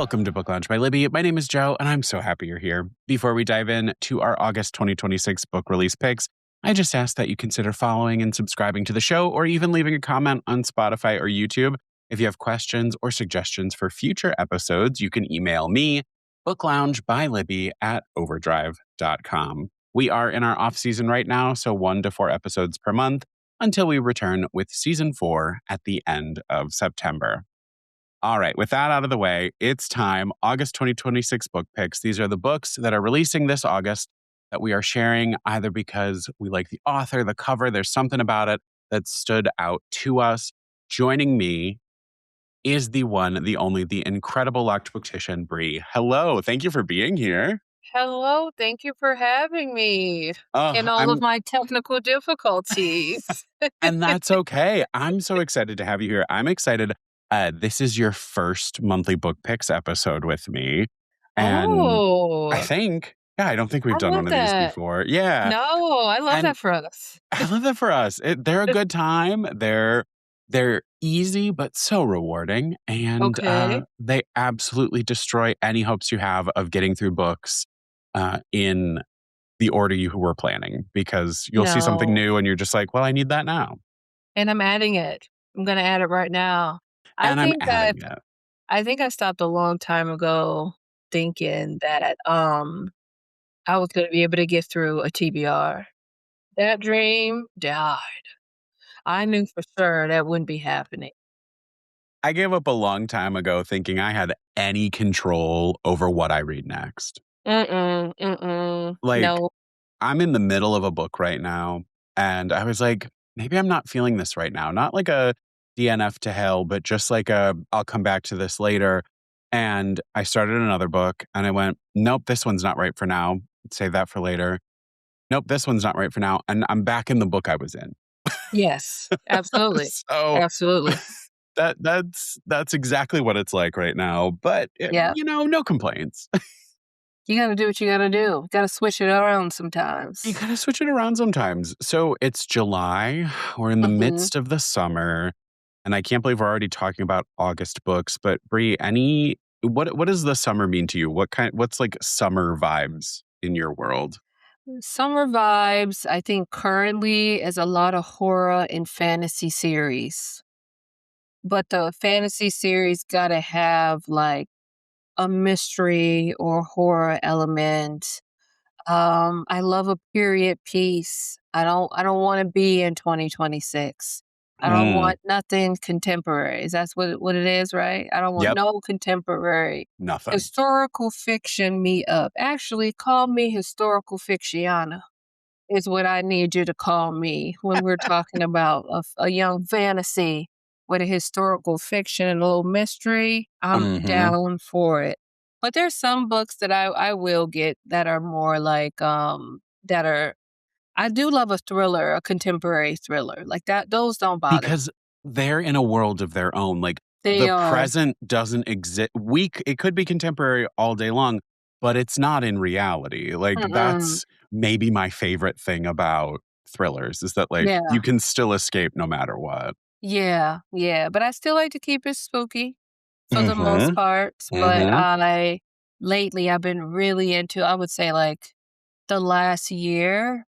Welcome to Book Lounge by Libby. My name is Joe, and I'm so happy you're here. Before we dive in to our August 2026 book release picks, I just ask that you consider following and subscribing to the show, or even leaving a comment on Spotify or YouTube. If you have questions or suggestions for future episodes, you can email me, bookloungebylibby@overdrive.com. We are in our off season right now, so 1 to 4 episodes per month until we return with season 4 at the end of September. All right, with that out of the way, it's time. August 2026 book picks. These are the books that are releasing this August that we are sharing either because we like the author, the cover, there's something about it that stood out to us. Joining me is the one, the only, the incredible Octopician, Bree. Hello, thank you for being here. Hello, thank you for having me in all of my technical difficulties. And that's okay. I'm so excited to have you here. I'm excited. This is your first monthly book picks episode with me. And I Oh, think, I don't think we've I done love one of these that. before. Yeah. No, I love And that for us. I love that for us. They're a good time. They're easy, but so rewarding. And Okay. they absolutely destroy any hopes you have of getting through books in the order you were planning, because you'll see something No. new and you're just like, well, I need that now. And I'm adding it. I'm going to add it right now. I And I'm think adding that it. I think I stopped a long time ago thinking that I was going to be able to get through a TBR. That dream died. I knew for sure that wouldn't be happening. I gave up a long time ago thinking I had any control over what I read next. Like, No. I'm in the middle of a book right now, and I was like, maybe I'm not feeling this right now. Not like a DNF to hell, but just like I'll come back to this later. And I started another book and I went, nope, this one's not right for now. Save that for later. Nope, this one's not right for now. And I'm back in the book I was in. Yes, absolutely. So Absolutely. that's exactly what it's like right now. But Yeah. no complaints. You gotta do what you gotta do. Gotta switch it around You sometimes. gotta switch it around sometimes. So it's July. We're in the Mhm. midst of the summer. And I can't believe we're already talking about August books. But Bree, what does the summer mean to you? What's like summer vibes in your world? Summer vibes, I think currently is a lot of horror and fantasy series. But the fantasy series gotta have, like, a mystery or horror element. I love a period piece. I don't wanna be in 2026. I don't Mm, want nothing contemporary. That's what it is, right? I don't want yep, no contemporary. nothing. Historical fiction me up. Actually, call me historical fictiana is what I need you to call me when we're talking about a young fantasy with a historical fiction and a little mystery. I'm Hmm. down for it. But there's some books that I will get that are more like that are I do love a thriller, a contemporary thriller. Like that those don't bother me. Because they're in a world of their own. Like, They the are present doesn't exist. It could be contemporary all day long, but it's not in reality. Like, mm-mm. that's maybe my favorite thing about thrillers, is that like Yeah. you can still escape no matter what. Yeah. Yeah. But I still like to keep it spooky for the most Mhm. part. But Mhm. I've been really into I would say like the last year,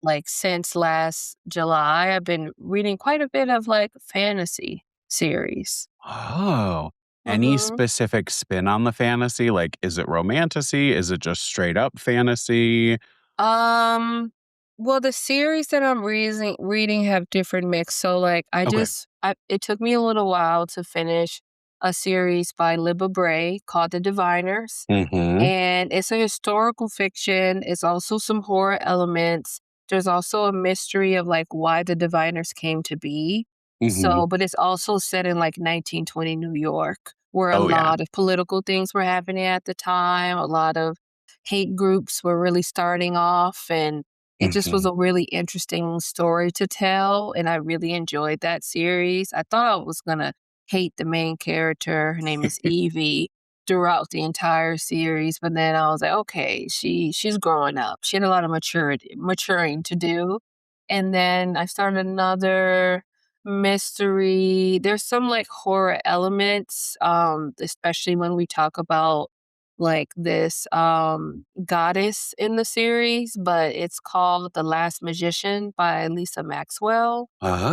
like since last July, I've been reading quite a bit of like fantasy series. Oh. Any Mhm. specific spin on the fantasy? Like, is it romantasy? Is it just straight up fantasy? Um, well, the series that I'm reading have different mix. So like Okay. it took me a little while to finish a series by Libba Bray called The Diviners. Mhm. And it's a historical fiction. It's also some horror elements. There's also a mystery of like why the diviners came to be. Mhm. So, but it's also set in like 1920 New York, where a Oh, yeah. lot of political things were happening at the time. A lot of hate groups were really starting off. And it just was Mhm. a really interesting story to tell. And I really enjoyed that series. I thought I was going to hate the main character. Her name is Evie throughout the entire series, but then I was like, okay, she's growing up. She had a lot of maturing to do. And then I started another mystery. There's some like horror elements, especially when we talk about like this goddess in the series, but it's called The Last Magician by Lisa Maxwell.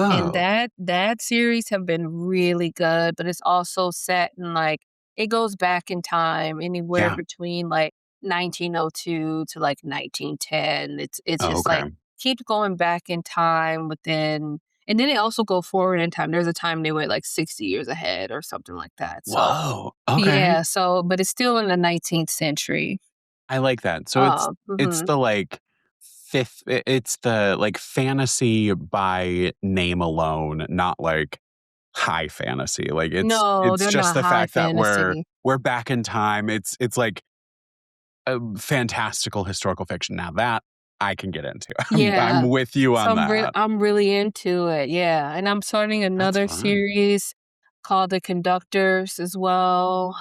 And Oh, that series have been really good, but it's also set in, like it goes back in time anywhere yeah. between, like, 1902 to, like, 1910. It's Oh, just, okay. like, keeps going back in time within and then they also go forward in time. There's a time they went, like, 60 years ahead or something like that. So, Whoa. Okay. yeah, so but it's still in the 19th century. I like that. So it's Mhm. the like it's the like fantasy by name alone, not like high fantasy. Like No, it's they're just not the high fact that fantasy. we're back in time. It's like a fantastical historical fiction. Now that I can get into. I'm Yeah. with you So on that. I'm really into it, yeah, and I'm starting That's another fun. series called The Conductors as well,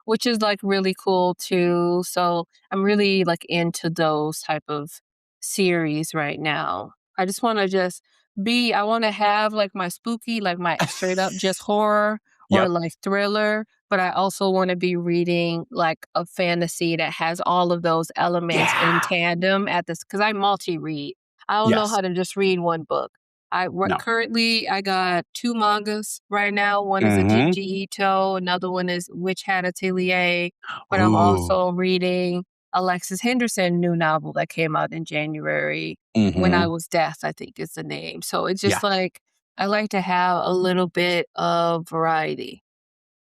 which is, like, really cool too, so I'm really, like, into those type of series right now. I just wanna just I wanna have, like, my spooky, like, my straight up just horror or, Yep. like, thriller, but I also wanna be reading, like, a fantasy that has all of those elements in Yeah. tandem at this because I multi-read. I don't know Yes. how to just read one book. No. Currently, I got 2 mangas right now. One is a Mhm. Junji Ito, another one is Witch Hat Atelier, but I'm Ooh. also reading Alexis Henderson new novel that came out in January, When I Mhm. Was Death, I think is the name. So it's Yeah. just like I like to have a little bit of variety.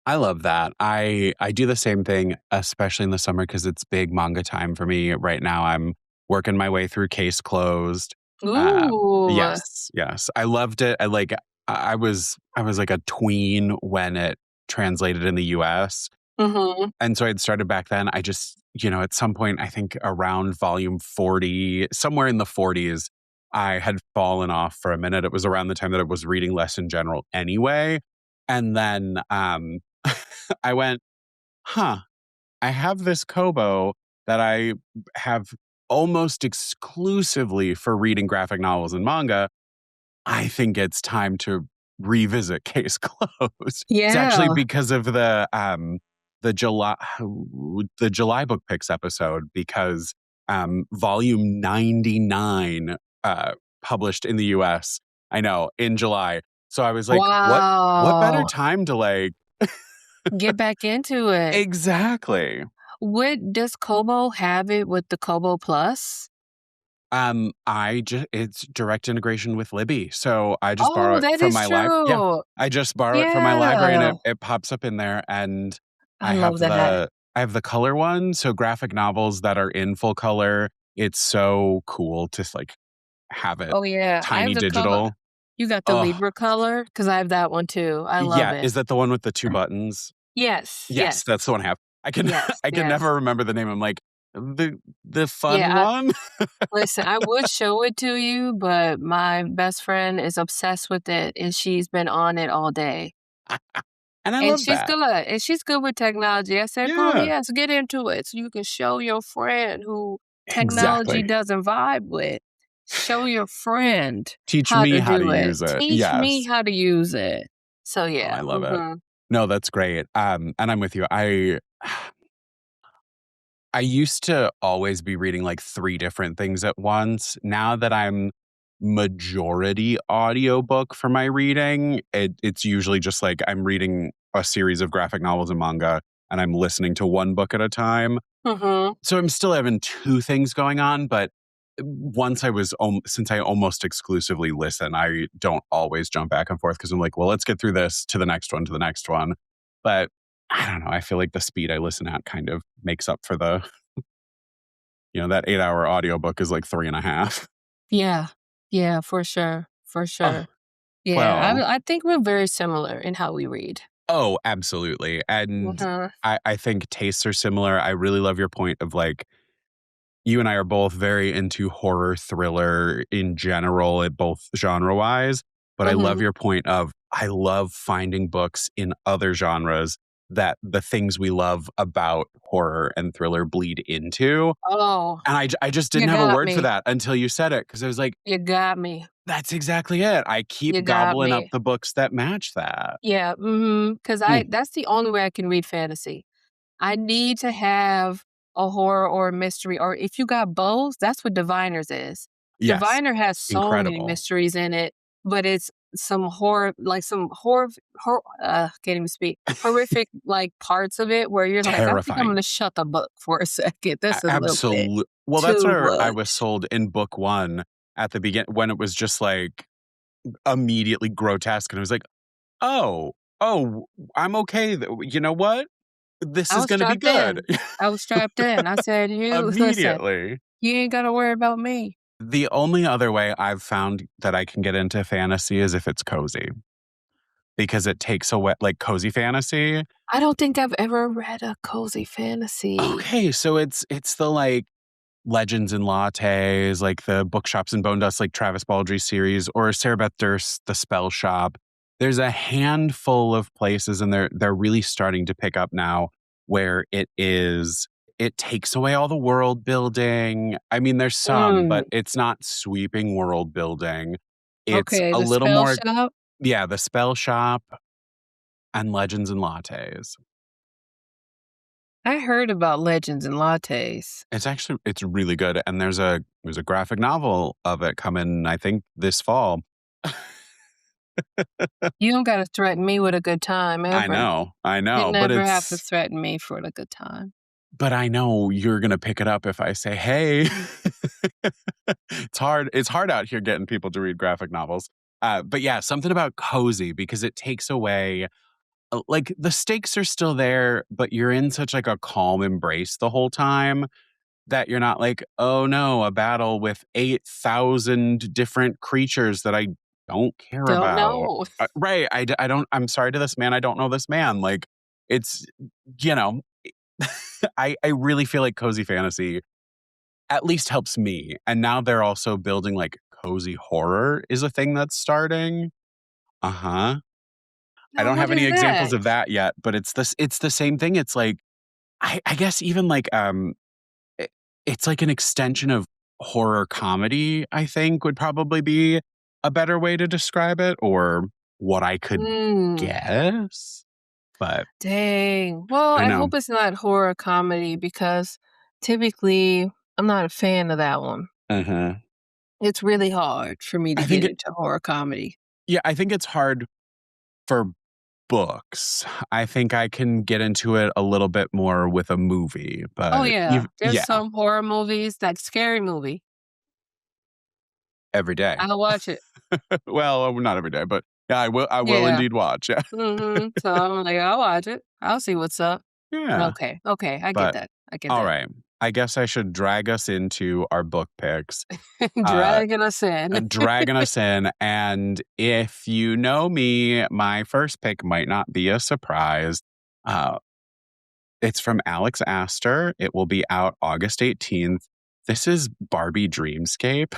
I love that. I do the same thing, especially in the summer because it's big manga time for me. Right now, I'm working my way through Case Closed. Ooh. Yes, yes. I loved it. I was like a tween when it translated in the US. Mhm. And so I'd started back then. I just, at some point, I think around volume 40, somewhere in the 40s, I had fallen off for a minute. It was around the time that I was reading less in general anyway. And then I went, huh, I have this Kobo that I have almost exclusively for reading graphic novels and manga. I think it's time to revisit Case Closed. It's actually Yeah. because of the July the July Book Picks episode because volume 99 published in the US. I know, in July. So I was like, what better Wow. time to like Get back into it. exactly. What does Kobo have it with the Kobo Plus? I just it's direct integration with Libby. So I just borrow Oh, it that from is my library. Yeah. true. I just borrow it from my library and Yeah. it pops up in there and I I have love that. I have the color one, so graphic novels that are in full color. It's so cool to like have it Oh, yeah. I have tiny the color digital. You got the Oh, Libra color because I have that one too. I love yeah. it. Is that the one with the two buttons? Yes, Yes, yes, that's the one I have. I can yes, I can yes. never remember the name. I'm like, the fun Yeah, one? listen, I would show it to you, but my best friend is obsessed with it, and she's been on it all day. And I And love she's that. good, and she's good with technology. I said, "Girl, Yeah. yes, get into it so you can show your friend who technology Exactly. doesn't vibe with. Show your friend Teach how me to how to do it. use it. Teach me Yes. how to use it." So, Oh, yeah, I love it. mhm, No, that's great. And I'm with you. I used to always be reading like 3 different things at once. Now that I'm majority audiobook for my reading, it's usually just like I'm reading a series of graphic novels and manga, and I'm listening to one book at a time. mhm. So I'm still having 2 things going on, but once I was since I almost exclusively listen, I don't always jump back and forth because I'm like, well, let's get through this to the next one, to the next one. But I don't know. I feel like the speed I listen at kind of makes up for that 8-hour audiobook is like 3.5. Yeah. Yeah, for Oh, sure. Yeah, well, I think we're very similar in how we read. oh, absolutely. And Mhm, I think tastes are similar. I really love your point of like, you and I are both very into horror thriller in general, at both genre wise. But I love mhm. your point of I love finding books in other genres that the things we love about horror and thriller bleed into. Oh, And I just you didn't have a got word for me. that until you said it, because I was like, You got me. that's exactly it. I You keep got gobbling up me. the books that match that. Yeah, because Mm, that's the only way I can read fantasy. I need to have a horror or a mystery, or if you got both, that's what Diviners is. yes, Diviner has so many incredible. mysteries in it, but it's some horror, like some can't even speak, horrific like parts of it where you're like, I think I'm Terrifying. gonna shut the book for a second. That's a little bit Absolute. Well, that's too where I was much. sold in book one at the beginning, when it was just like immediately grotesque. And I was like, oh, oh, I'm okay. You know what? This I is was going to be strapped good. in. I was strapped in. I said, you listen, Immediately. you ain't gotta worry about me. The only other way I've found that I can get into fantasy is if it's cozy, because it takes away, like, cozy fantasy. I don't think I've ever read a cozy fantasy. Okay, so it's the, like, Legends and Lattes, like the Bookshops and Bone Dust, like Travis Baldree series, or Sarah Beth Durst's The Spell Shop. There's a handful of places, and they're really starting to pick up now, where it takes away all the world building. I mean, there's some, Mm, but it's not sweeping world building. It's okay, a the little spell more, shop? yeah, The Spell Shop and Legends and Lattes. I heard about legends and lattes. It's really good, and there's a graphic novel of it coming, I think, this fall. You don't gotta threaten me with a good time ever. I You know, never have to threaten me for a good time. but I know you're gonna pick it up if I say, "Hey." It's hard out here getting people to read graphic novels. But yeah, something about cozy, because it takes away, like, the stakes are still there, but you're in such, like, a calm embrace the whole time, that you're not like, "Oh, no, a battle with 8,000 different creatures that I don't care Don't about." know. Right, I don't, I'm sorry to this man, I don't know this man, like, it's, you know, I really feel like cozy fantasy at least helps me, and now they're also building, like, cozy horror is a thing that's starting. Uh-huh. I Now don't what have any is examples that? of that yet, but it's the same thing, it's like, I guess even, like, I it's like an extension of horror comedy, I think, would probably be a better way to describe it, or what I could Mm, guess, but dang. Well, I I know. hope it's not horror comedy because typically I'm not a fan of that one. Mhm. It's really hard for me to I get think it into horror comedy. Yeah, I think it's hard for books. I think I can get into it a little bit more with a movie, Oh, but yeah. There's yeah, some horror movies, like Scary Movie. every day. I'll watch it. Well, not every day, but yeah, I will Yeah. indeed watch, yeah. So I'm like, I'll watch it. I'll see what's up. Yeah, Okay. Okay. I get but that. I get that. alright. I guess I should drag us into our book picks. Uh Dragging us in. Dragging us in. And if you know me, my first pick might not be a surprise. Uh, it's from Alex Astor. It will be out August 18th. This is Barbie Dreamscape.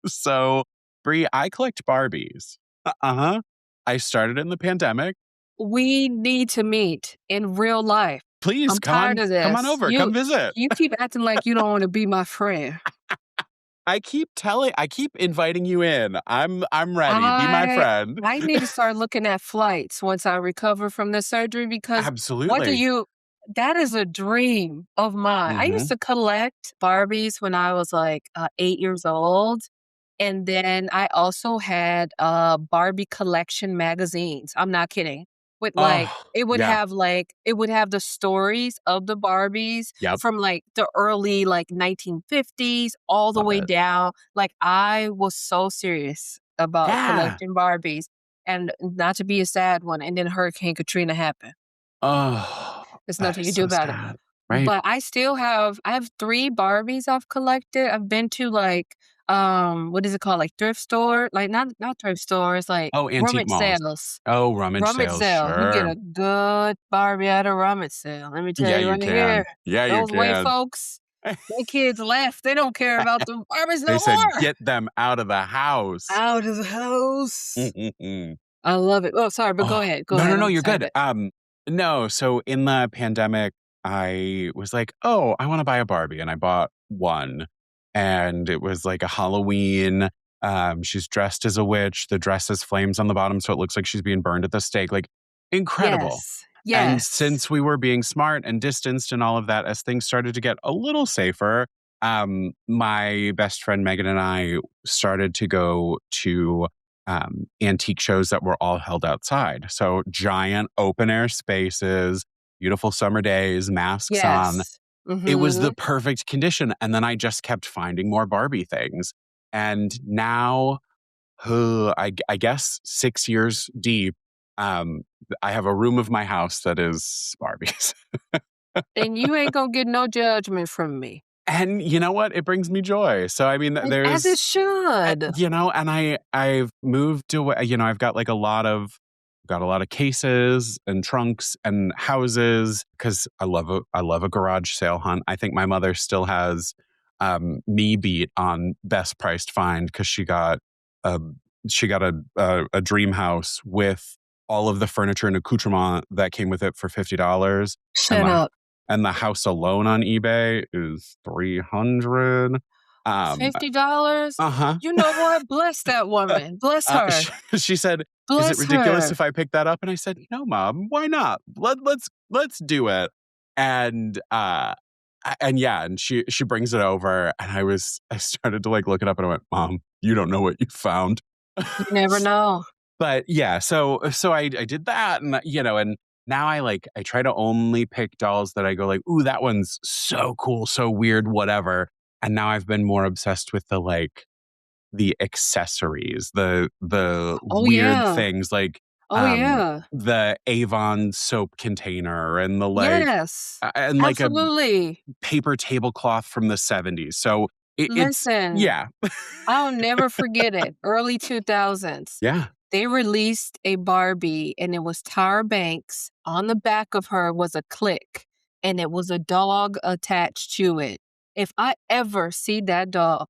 So, Brie, I collect Barbies. Uh-huh. I started in the pandemic. We need to meet in real life. Please I'm tired of come on this. over, come visit. You keep acting like you don't want to be my friend. I keep inviting you in. I'm ready. Be my I friend. I need to start looking at flights once I recover from the surgery because what do Absolutely. you that is a dream of mine. I used Mhm. to collect Barbies when I was like 8 years old. And then I also had Barbie collection magazines. I'm not kidding. With like Oh, yeah. it would have the stories of the Barbies Yep. from like the early like 1950s all the Love way it. down. Like I was so serious about Yeah. collecting Barbies and not to be a sad one. And then Hurricane Katrina happened. Oh, There's that nothing is you do so about it. sad. Right? But I have 3 Barbies I've collected. I've been to, like, what is it called? Like, thrift store? Like, not thrift stores, like, Oh, antique rummage malls. sales. Oh, rummage Rummage sales, sale. You get sure. a good Barbie at a rummage sale. Let me tell Yeah, you you right here. can. Yeah, you Those white can. folks, they kids left. They don't care about the Barbies They no said, more. "Get them out of the house." Out of the house. Mhm. I love it. Oh, sorry, but go Oh, ahead. Go no, no, ahead. no, I'm you're good. excited. No, so in the pandemic, I was like, "Oh, I wanna buy a Barbie," and I bought one, and it was like a Halloween, she's dressed as a witch, the dress has flames on the bottom, so it looks like she's being burned at the stake, like, incredible. Yes. And Yes. since we were being smart and distanced and all of that, as things started to get a little safer, my best friend Megan and I started to go to antique shows that were all held outside. So giant open air spaces, beautiful summer days, masks on. Yes. It was the Mhm. perfect condition. And then I just kept finding more Barbie things. And now, I guess 6 years deep, um, I have a room of my house that is Barbies. And you ain't gonna get no judgment from me. And you know what? It brings me joy. So I mean, And as it there's should. and I've moved away, I've got like got a lot of cases and trunks and houses because I love a garage sale hunt. I think my mother still has me beat on best priced find because a a dream house with all of the furniture and accoutrement that came with it for $50, and Shut up. the house alone on eBay is 300. Um, $50? uh-huh. You know what? Bless that woman. Bless her. She said, "Is it Bless ridiculous her. if I pick that up?" And I said, "No, mom, why not? Let's do it." And yeah, and she brings it over, and I started to like look it up, and I went, "Mom, you don't know what you found." You never know. But yeah, so I did that, and and now I try to only pick dolls that I go like, "Ooh, that one's so cool, so weird, whatever." And now I've been more obsessed with the accessories, the Oh, weird yeah. things like, Oh, yeah. the Avon soap container and the, Yes. and, like, a Absolutely. paper tablecloth from the '70s. So, it's Listen, yeah. I'll never forget it. Early 2000s. Yeah. They released a Barbie and it was Tyra Banks. On the back of her was a click and it was a dog attached to it. If I ever see that dog,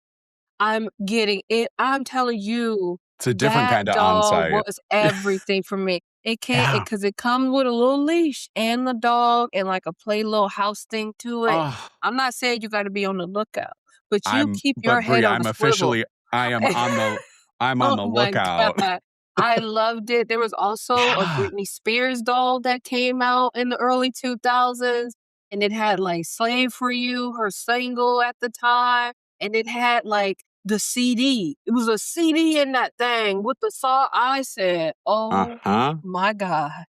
I'm getting it. I'm telling you, It's a different that kinda dog on-site. was everything for me. It can't Yeah. because it comes with a little leash and the dog and like a play little house thing to it. Oh, I'm not saying you got to be on the lookout, but you keep your head Brie, on a swivel. I'm on Oh the my lookout. god. I loved it. There was also a Yeah. Britney Spears doll that came out in the early 2000s, and it had, like, "Slave for You," her single at the time, and it had, like, the CD. It was a CD in that thing with the song. I said, "Oh Uh-huh. my god.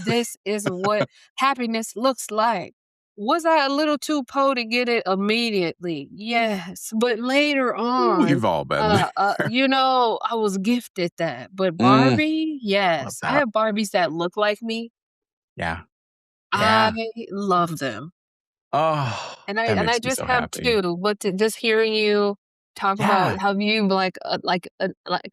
This is what happiness looks like." Was I a little too po to get it immediately? Yes, but later on, We've all been there. I was gifted that, but Mm, Barbie, love yes. I that. have Barbies that look like me. Yeah. I Yeah. love them. Oh, And I that and I makes me just so have happy. 2, but to just hearing you talk about Yeah. how you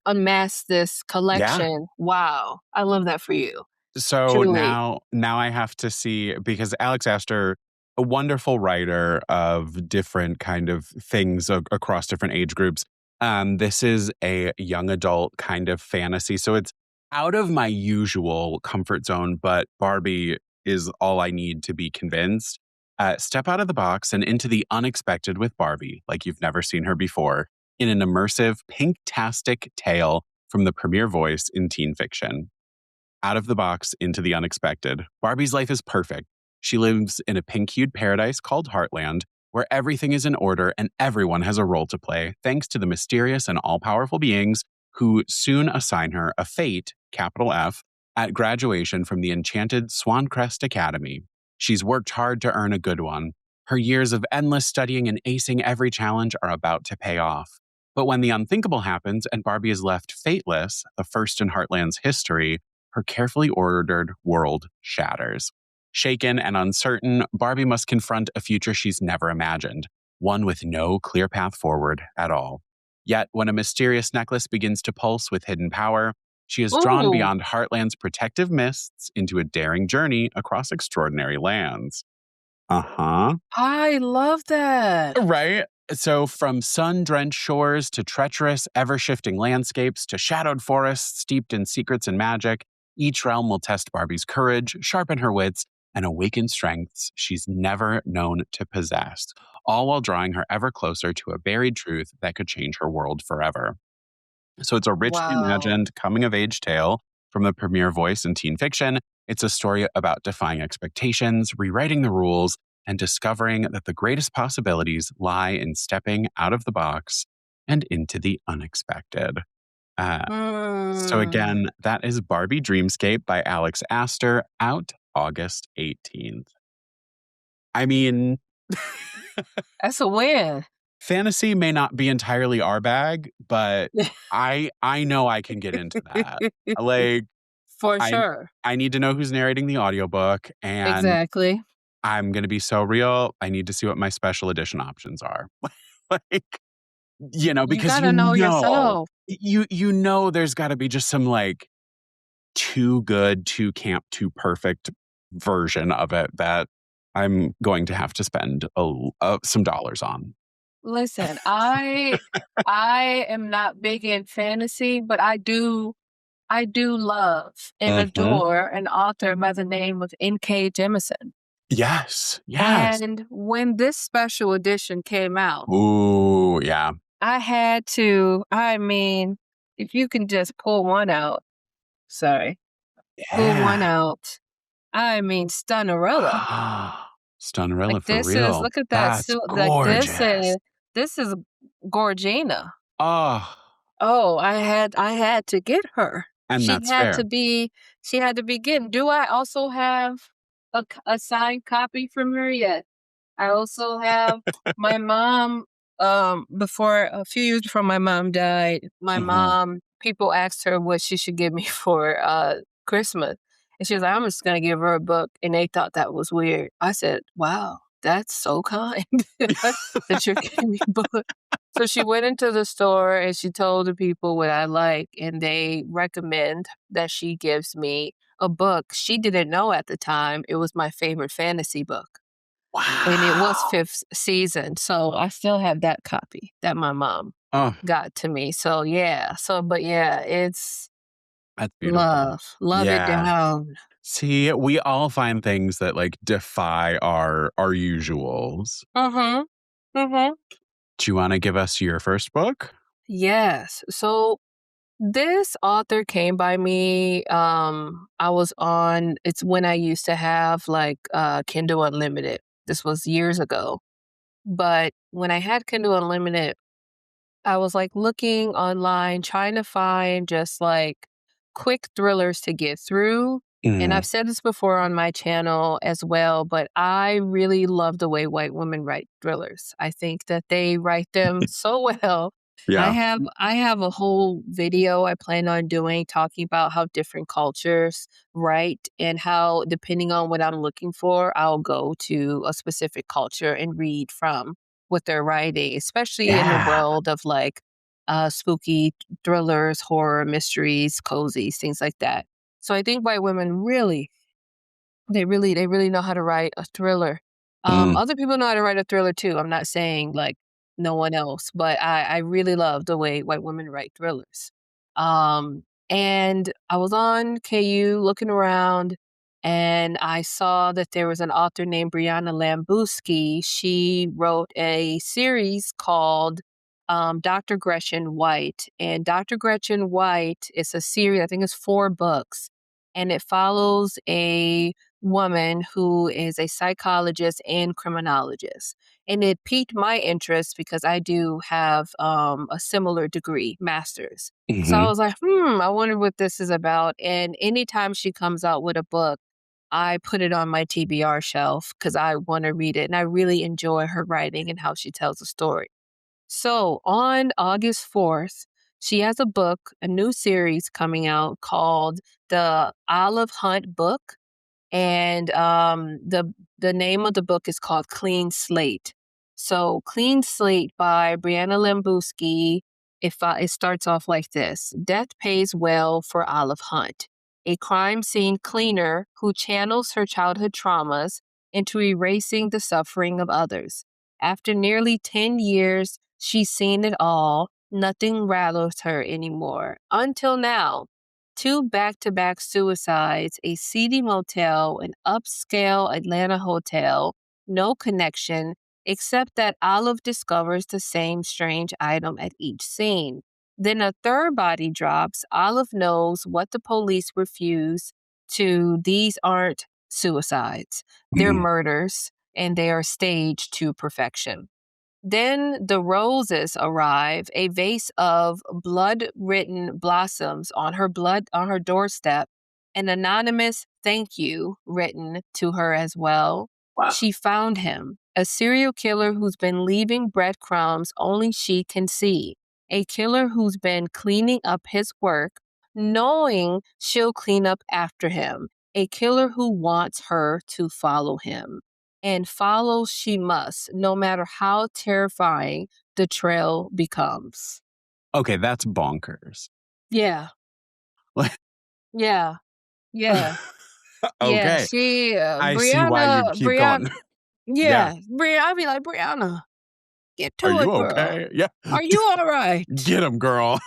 unmasked this Yeah. collection, wow. I love that for you, So truly. now I have to see because Alex Astor, a wonderful writer of different kind of things across different age groups. This is a young adult kind of fantasy. So it's out of my usual comfort zone, but Barbie is all I need to be convinced. Step out of the box and into the unexpected with Barbie, like you've never seen her before, in an immersive, pink-tastic tale from the premier voice in teen fiction. Out of the box into the unexpected. Barbie's life is perfect. She lives in a pink hued paradise called Heartland, where everything is in order and everyone has a role to play, thanks to the mysterious and all powerful beings who soon assign her a fate, capital F, at graduation from the enchanted Swancrest Academy. She's worked hard to earn a good one. Her years of endless studying and acing every challenge are about to pay off. But when the unthinkable happens and Barbie is left fateless, the first in Heartland's history, her carefully ordered world shatters. Shaken and uncertain, Barbie must confront a future she's never imagined, one with no clear path forward at all. Yet, when a mysterious necklace begins to pulse with hidden power, she is drawn Ooh, beyond Heartland's protective mists into a daring journey across extraordinary lands. Uh huh. I love that. Right? So, from sun drenched shores to treacherous, ever shifting landscapes to shadowed forests steeped in secrets and magic, Each realm will test Barbie's courage, sharpen her wits, and awaken strengths she's never known to possess, all while drawing her ever closer to a buried truth that could change her world forever. So it's a richly Wow. imagined coming of age tale from the premier voice in teen fiction. It's a story about defying expectations, rewriting the rules, and discovering that the greatest possibilities lie in stepping out of the box and into the unexpected. Uh, so Hmm. again, that is Barbie Dreamscape by Alex Astor, out August 18th. I mean, That's a win. fantasy may not be entirely our bag, but I know I can get into that. Like, For I sure. I need to know who's narrating the audiobook, and Exactly. I'm gonna be so real, I need to see what my special edition options are. Like, You because gotta know yourself. you know there's gotta be just some, like, too good, too camp, too perfect version of it that I'm going to have to spend some dollars on. Listen, I am not big in fantasy, but I do love and Mhm. adore an author by the name of N.K. Jemisin. Yes, yes. And when this special edition came out, Ooh, yeah. I had to, I mean, if you can just pull one out, sorry, pull one Yeah. out, I mean, Stunnerella. Like Stunnerella for this is, real. look at that, That's so like gorgeous. this is Gorgina. Oh, Oh, I had to get her. and She that's had fair. to be she had to be getting. Do I also have a signed copy from her yet? I also have my mom, before a few years before my mom died, my Mhm. mom, people asked her what she should give me for Christmas. And she was like, I'm just gonna give her a book. And they thought that was weird. I said, wow, that's so kind that you're giving me books. So she went into the store and she told the people what I like, and they recommend that she gives me a book. She didn't know at the time it was my favorite fantasy book. And it was Wow. 5th season, so I still have that copy that my mom Oh, got to me. So, yeah. So, but yeah, it's that's beautiful. love it Yeah. down. See, we all find things that, like, defy our usuals. Mhm. Mhm. Do you wanna give us your first book? Yes. So, this author came by me, I was on it's when I used to have, like, Kindle Unlimited. This was years ago. But when I had Kindle Unlimited, I was like looking online, trying to find just like quick thrillers to get through. And I've Mhm. said this before on my channel as well, but I really love the way white women write thrillers. I think that they write them so well. I Yeah. have I have a whole video I plan on doing talking about how different cultures write and how depending on what I'm looking for, I'll go to a specific culture and read from what they're writing, especially in the Yeah. world of like spooky thrillers, horror, mysteries, cozies, things like that. So I think white women they really know how to write a thriller. Mm. Other people know how to write a thriller too. I'm not saying like no one else, but I really love the way white women write thrillers. And I was on KU looking around and I saw that there was an author named Brianna Lambuski. She wrote a series called Dr. Gretchen White. And Dr. Gretchen White is a series, I think it's 4 books, and it follows a woman who is a psychologist and criminologist. And it piqued my interest because I do have a similar degree, master's. So I Mhm. was like, I wonder what this is about. And anytime she comes out with a book, I put it on my TBR shelf because I want to read it. And I really enjoy her writing and how she tells a story. So on August 4th, she has a book, a new series coming out called The Olive Hunt Book, and the name of the book is called Clean Slate. So Clean Slate by Brianna Lambuski. It starts off like this: Death pays well for Olive Hunt, a crime scene cleaner who channels her childhood traumas into erasing the suffering of others. After nearly 10 years, she's seen it all. Nothing rattles her anymore. Until now. 2 back-to-back suicides, a seedy motel, an upscale Atlanta hotel, no connection, except that Olive discovers the same strange item at each scene. Then a third body drops. Olive knows what the police refuse to. These aren't suicides, they're Mhm. murders, and they are staged to perfection. Then the roses arrive, a vase of blood-written blossoms on her doorstep, an anonymous thank you written to her as well. Wow. She found him, a serial killer who's been leaving breadcrumbs only she can see, a killer who's been cleaning up his work, knowing she'll clean up after him, a killer who wants her to follow him. And follow she must, no matter how terrifying the trail becomes. Okay, that's bonkers. Yeah, Like, yeah, yeah, yeah. okay, She, I see why you'd keep Brianna, going. Yeah. yeah, I'd be like, Brianna, get Are to you it, girl. okay? Yeah. Are you all right? Get him, girl.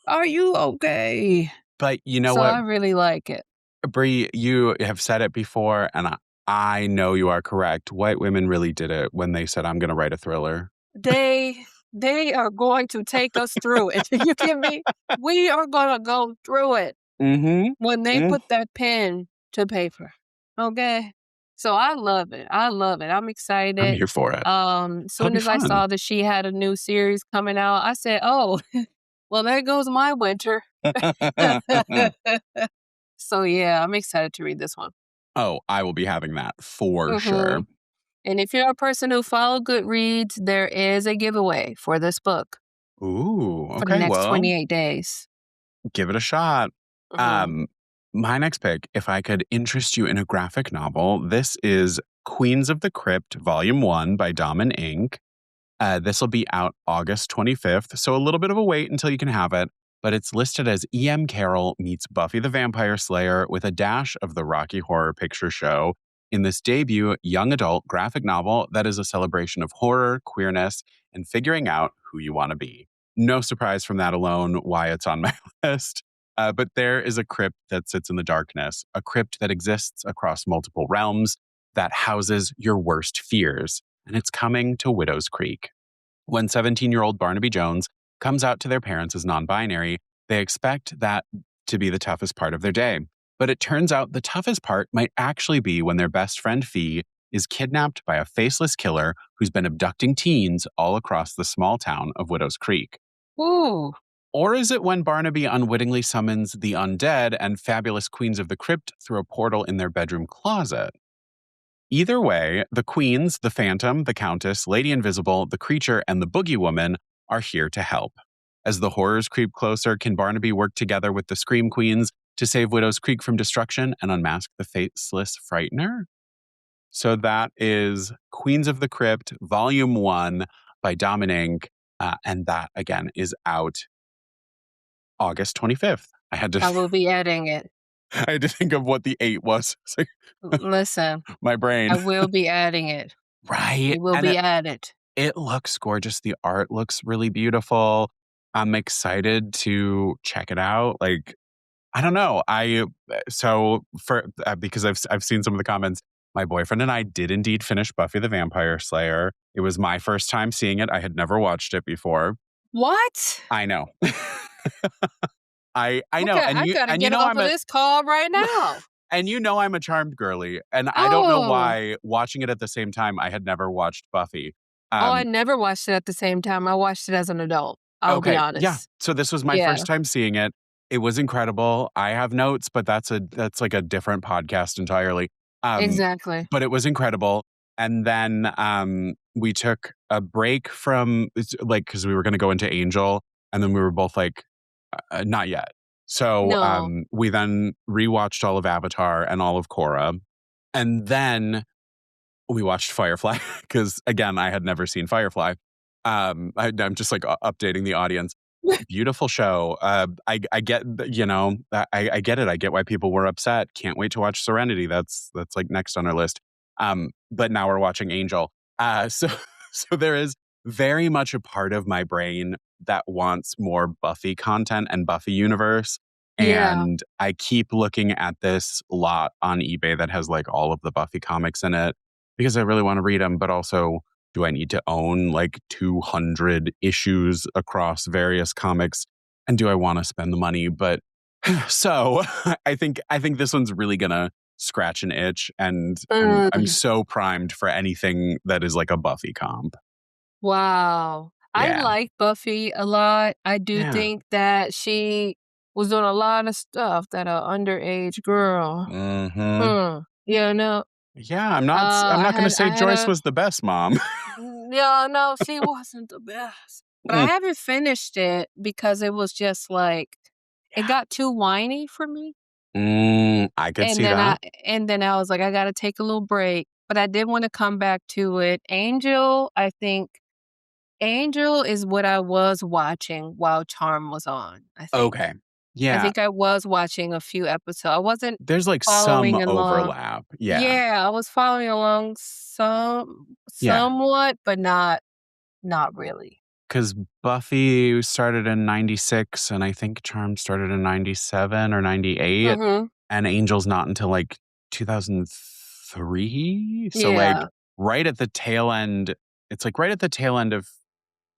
Are you okay? But you know So what, I really like it. Bree, you have said it before, and I know you are correct. White women really did it when they said, I'm going to write a thriller. They they are going to take us through it. You get me? We are gonna go through it. When they Mm. put that pen to paper. Okay? So I love it. I love it. I'm I'm excited. here for it. That'll Soon be as I fun. saw that she had a new series coming out, I said, "Oh, well, there goes my winter." So yeah, I'm excited to read this one. Oh, I will be having that for sure. Mhm. And if you're a person who follow Goodreads, there is a giveaway for this book Ooh, for the okay, next well, 28 days. give it a shot. Mhm. Um, my next pick, if I could interest you in a graphic novel, this is Queens of the Crypt, Volume 1 by Dom and Ink. This will be out August 25th, so a little bit of a wait until you can have it, but it's listed as E.M. Carroll meets Buffy the Vampire Slayer with a dash of the Rocky Horror Picture Show in this debut young adult graphic novel that is a celebration of horror, queerness, and figuring out who you want to be. No surprise from that alone why it's on my list. But there is a crypt that sits in the darkness, a crypt that exists across multiple realms, that houses your worst fears, and it's coming to Widow's Creek. When 17-year-old Barnaby Jones comes out to their parents as non binary, they expect that to be the toughest part of their day. But it turns out the toughest part might actually be when their best friend Fee is kidnapped by a faceless killer who's been abducting teens all across the small town of Widow's Creek. Ooh. Or is it when Barnaby unwittingly summons the undead and fabulous queens of the crypt through a portal in their bedroom closet? Either way, the queens, the Phantom, the Countess, Lady Invisible, the Creature, and the Boogie Woman are here to help. As the horrors creep closer, can Barnaby work together with the Scream Queens to save Widow's Creek from destruction and unmask the faceless Frightener? So that is Queens of the Crypt, Volume 1 by Dominic. And that, again, is out August 25th. I had I to will be adding it. I had to think of what the 8 was. It's like, Listen, my brain. I will be adding it. Right. It will And be added. it looks gorgeous. The art looks really beautiful. I'm excited to check it out. Like, I don't know. So for because I've seen some of the comments. My boyfriend and I did indeed finish Buffy the Vampire Slayer. It was my first time seeing it. I had never watched it before. What? I know. I know. Okay, I gotta And you get know off I'm of a this call right now. and you know I'm a charmed girly. And I don't know Oh. why watching it at the same time I had never watched Buffy. Oh, I Um never watched it at the same time. I watched it as an adult. I'll be Okay, yeah. honest. So this was my Yeah, first time seeing it. It was incredible. I have notes, but that's like a different podcast entirely. Um, exactly. but it was incredible. And then we took a break from like because we were going to go into Angel, and then we were both like, not yet. So No, we then rewatched all of Avatar and all of Korra, and then we watched Firefly because again, I had never seen Firefly. I'm just like updating the audience. Beautiful show. I get, I get it. I get why people were upset. Can't wait to watch Serenity. That's like next on our list. But now we're watching Angel. So so there is very much a part of my brain that wants more Buffy content and Buffy universe. Yeah. And I keep looking at this lot on eBay that has like all of the Buffy comics in it because I really want to read them. But also, do I need to own like 200 issues across various comics? And do I want to spend the money? But so I think this one's really gonna scratch an itch, and I'm Mm. so primed for anything that is like a Buffy comp. Wow. I Yeah. like Buffy a lot. I do Yeah. think that she was doing a lot of stuff that a underage girl. Hmm. You know, Yeah, I'm I not gonna had say I had Joyce a was the best mom. yeah, no, she wasn't the best. But I Mm, haven't finished it because it was just like it got too whiny for me. I could And see then that. I was like, I gotta take a little break. But I did want to come back to it. Angel, I think Angel is what I was watching while Charm was on, I think. Okay. I Yeah, think I was watching a few episodes. I wasn't there's like some following along. overlap. Yeah. Yeah, I was following along Yeah. somewhat, but not really. Because Buffy started in 96, and I think Charm started in 97 or 98, Mhm. and Angel's not until like 2003. So, like, Yeah. right at the tail end, it's like right at the tail end of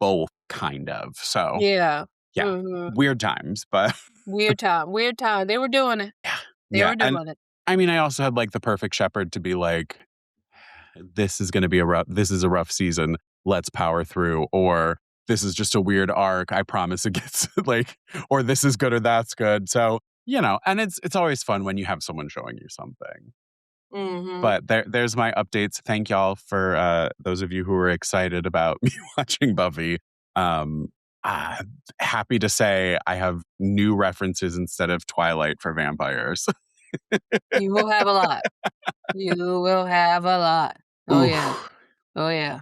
both, kind of. So, Yeah. yeah, Mhm. weird times, but Weird time. Weird time. They were doing it. yeah. They Yeah. were And doing it. I mean, I also had like the perfect shepherd to be like, this is going to be this is a rough season. Let's power through. Or this is just a weird arc. I promise it gets like, or this is good or that's good. So, and it's always fun when you have someone showing you something. Mhm. But there's my updates. Thank y'all for those of you who were excited about me watching Buffy. Um, uh, Happy to say I have new references instead of Twilight for vampires. You will have a lot. You will have a lot. Oh, yeah. Oof. Oh, yeah.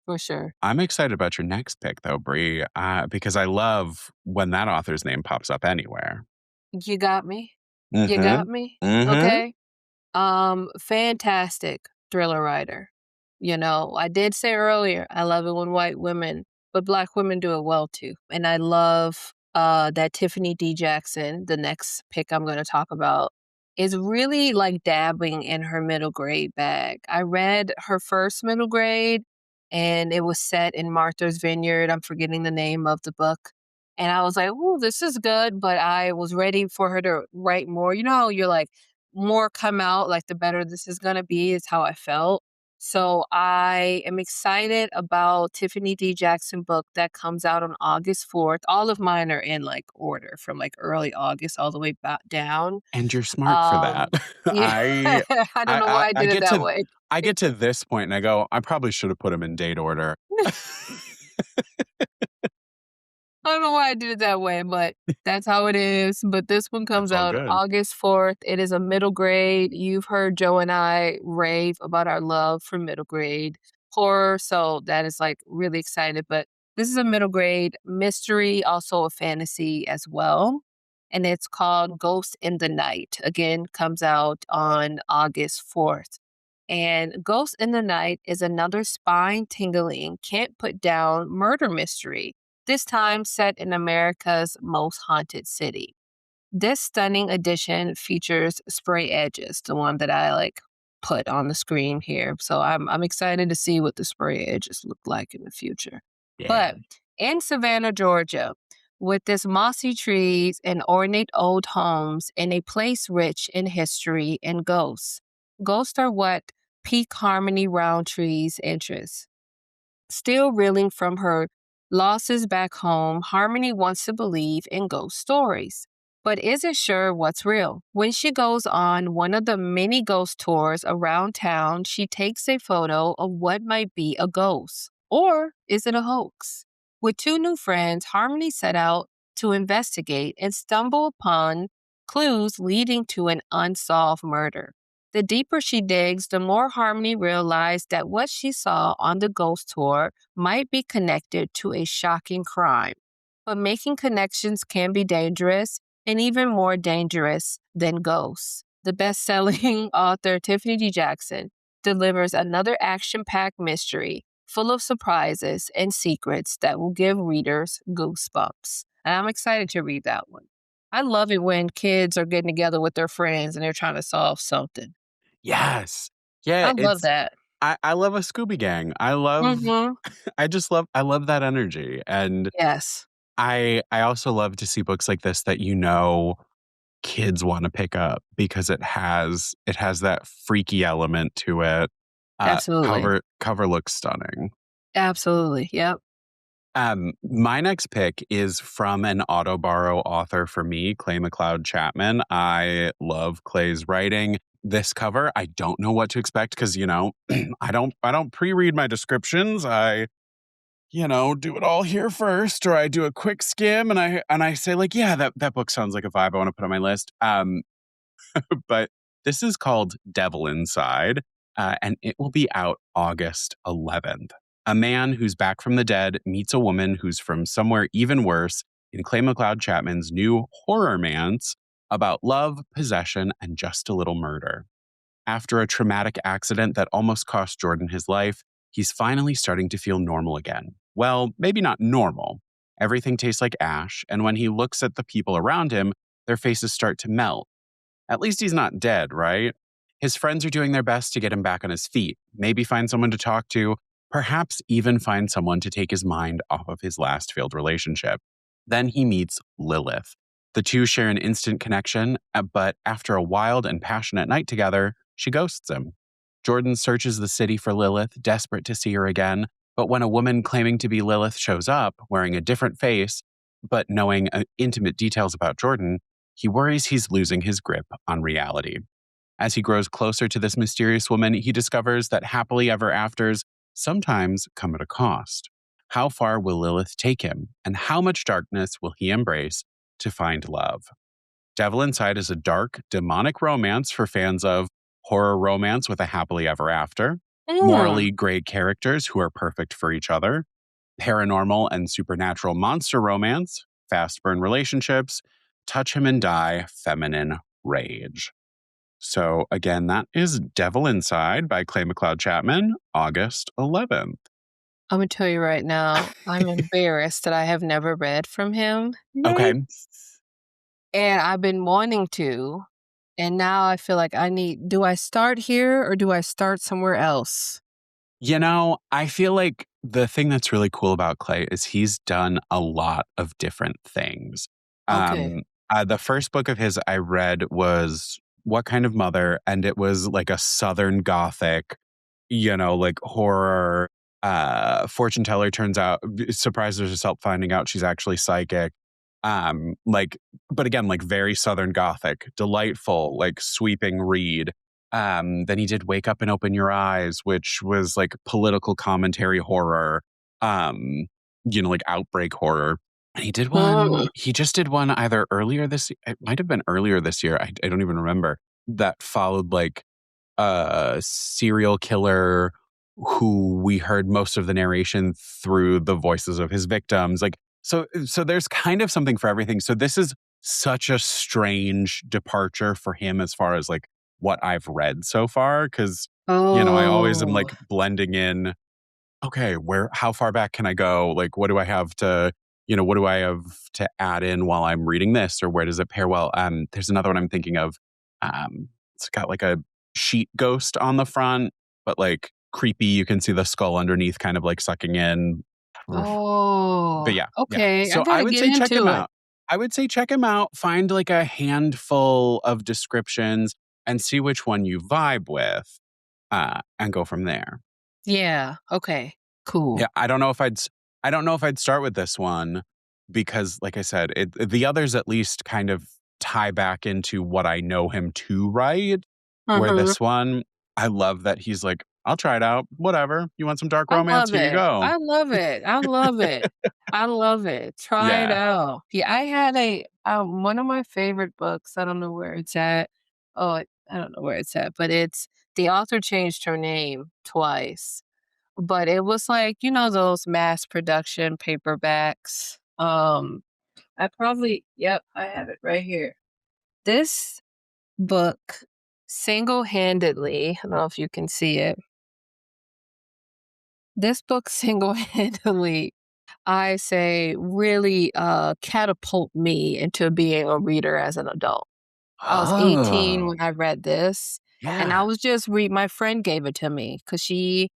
For sure. I'm excited about your next pick, though, Bree, because I love when that author's name pops up anywhere. You got me. You Mm-hmm. got me. Mm-hmm. Okay. Fantastic thriller writer. You know, I did say earlier, I love it when white women, but black women do it well too. And I love that Tiffany D. Jackson, the next pick I'm going to talk about, is really like dabbing in her middle grade bag. I read her first middle grade and it was set in Martha's Vineyard. I'm forgetting the name of the book. And I was like, "Ooh, this is good," but I was ready for her to write more. You know how you're like, more come out, like the better this is gonna be, is how I felt. So I am excited about Tiffany D. Jackson book that comes out on August 4th. All of mine are in like order from like early August all the way back down. And you're smart for that. Um, yeah, I, I don't I, know I, why I I did it get that to, way. I get to this point and I go, I probably should have put them in date order. I don't know why I did it that way, but that's how it is. But this one That's comes all out good. August 4th. It is a middle grade. You've heard Joe and I rave about our love for middle grade horror. So that is like really excited. But this is a middle grade mystery, also a fantasy as well. And it's called Ghost in the Night. Again, comes out on August 4th. And Ghost in the Night is another spine tingling, can't put down murder mystery, this time set in America's most haunted city. This stunning edition features spray edges, the one that I like put on the screen here. So I'm excited to see what the spray edges look like in the future. Yeah. But in Savannah, Georgia, with its mossy trees and ornate old homes in a place rich in history and ghosts, ghosts are what pique Harmony Roundtree's interest. Still reeling from her losses back home, Harmony wants to believe in ghost stories, but isn't sure what's real. When she goes on one of the many ghost tours around town, she takes a photo of what might be a ghost. Or is it a hoax? With two new friends, Harmony set out to investigate and stumble upon clues leading to an unsolved murder. The deeper she digs, the more Harmony realized that what she saw on the ghost tour might be connected to a shocking crime. But making connections can be dangerous and even more dangerous than ghosts. The best selling author Tiffany D. Jackson delivers another action packed mystery full of surprises and secrets that will give readers goosebumps. And I'm excited to read that one. I love it when kids are getting together with their friends and they're trying to solve something. Yes. Yeah, I love that. I love a Scooby Gang. I love Mhm. I love that energy, and Yes, I also love to see books like this that kids wanna pick up because it has that freaky element to it. absolutely. Cover looks stunning. Absolutely, yep. My next pick is from an auto borrow author for me, Clay McLeod Chapman. I love Clay's writing. This cover, I don't know what to expect because I don't pre-read my descriptions. I do it all here first, or I do a quick skim and I say like, yeah, that book sounds like a vibe I want to put on my list. But this is called Devil Inside, and it will be out August 11th. A man who's back from the dead meets a woman who's from somewhere even worse in Clay McLeod Chapman's new horror romance about love, possession, and just a little murder. After a traumatic accident that almost cost Jordan his life, he's finally starting to feel normal again. Well, maybe not normal. Everything tastes like ash, and when he looks at the people around him, their faces start to melt. At least he's not dead, right? His friends are doing their best to get him back on his feet, maybe find someone to talk to, perhaps even find someone to take his mind off of his last failed relationship. Then he meets Lilith. The two share an instant connection, but after a wild and passionate night together, she ghosts him. Jordan searches the city for Lilith, desperate to see her again, but when a woman claiming to be Lilith shows up, wearing a different face, but knowing intimate details about Jordan, he worries he's losing his grip on reality. As he grows closer to this mysterious woman, he discovers that happily ever afters sometimes come at a cost. How far will Lilith take him, and how much darkness will he embrace to find love? Devil Inside is a dark, demonic romance for fans of horror romance with a happily ever after, Mm. morally gray characters who are perfect for each other, paranormal and supernatural monster romance, fast burn relationships, touch him and die, feminine rage. So again, that is Devil Inside by Clay McLeod Chapman, August 11th. Imma tell you right now, I'm embarrassed that I have never read from him. Okay. Yikes. And I've been wanting to, and now I feel like do I start here or do I start somewhere else? I feel like the thing that's really cool about Clay is he's done a lot of different things. Okay. Um, the first book of his I read was What Kind of Mother, and it was like a Southern Gothic, like horror. Fortune teller turns out surprises herself finding out she's actually psychic. Like, but again, like very Southern Gothic, delightful, like sweeping read. Then he did Wake Up and Open Your Eyes, which was like political commentary horror, like outbreak horror. And Mm. he just did one either earlier it might have been earlier this year. I don't even remember that followed like a serial killer who we heard most of the narration through the voices of his victims. Like, so there's kind of something for everything. So this is such a strange departure for him as far as like what I've read so far. Cause, I always am Oh. like blending in, okay, how far back can I go? Like, what do I have to add in while I'm reading this, or where does it pair well? There's another one I'm thinking of. It's got like a sheet ghost on the front, but like creepy. You can see the skull underneath, kind of like sucking in. But Oh, yeah, yeah. okay, I So I gotta would get say check him into it. out. I would say check him out. Find like a handful of descriptions and see which one you vibe with, and go from there. Yeah, okay, Yeah, cool. I don't know if I'd start with this one because, like I said, the others at least kind of tie back into what I know him to write. Where Mhm. this one, I love that he's like, I'll try it out. Whatever. You want some dark I romance? love Here you it. go. I love it. I love it. I love it. Try it Yeah. out. Yeah, I had one of my favorite books, I don't know where it's at. Oh, I don't know where it's at, but it's the author changed her name twice, but it was like, those mass production paperbacks. Yep, I have it right here. This book single-handedly, I don't know if you can see it. This book single-handedly I say really catapult me into being a reader as an adult. I was 18 Oh, when I read this, and I yeah. was just my friend gave it to me because she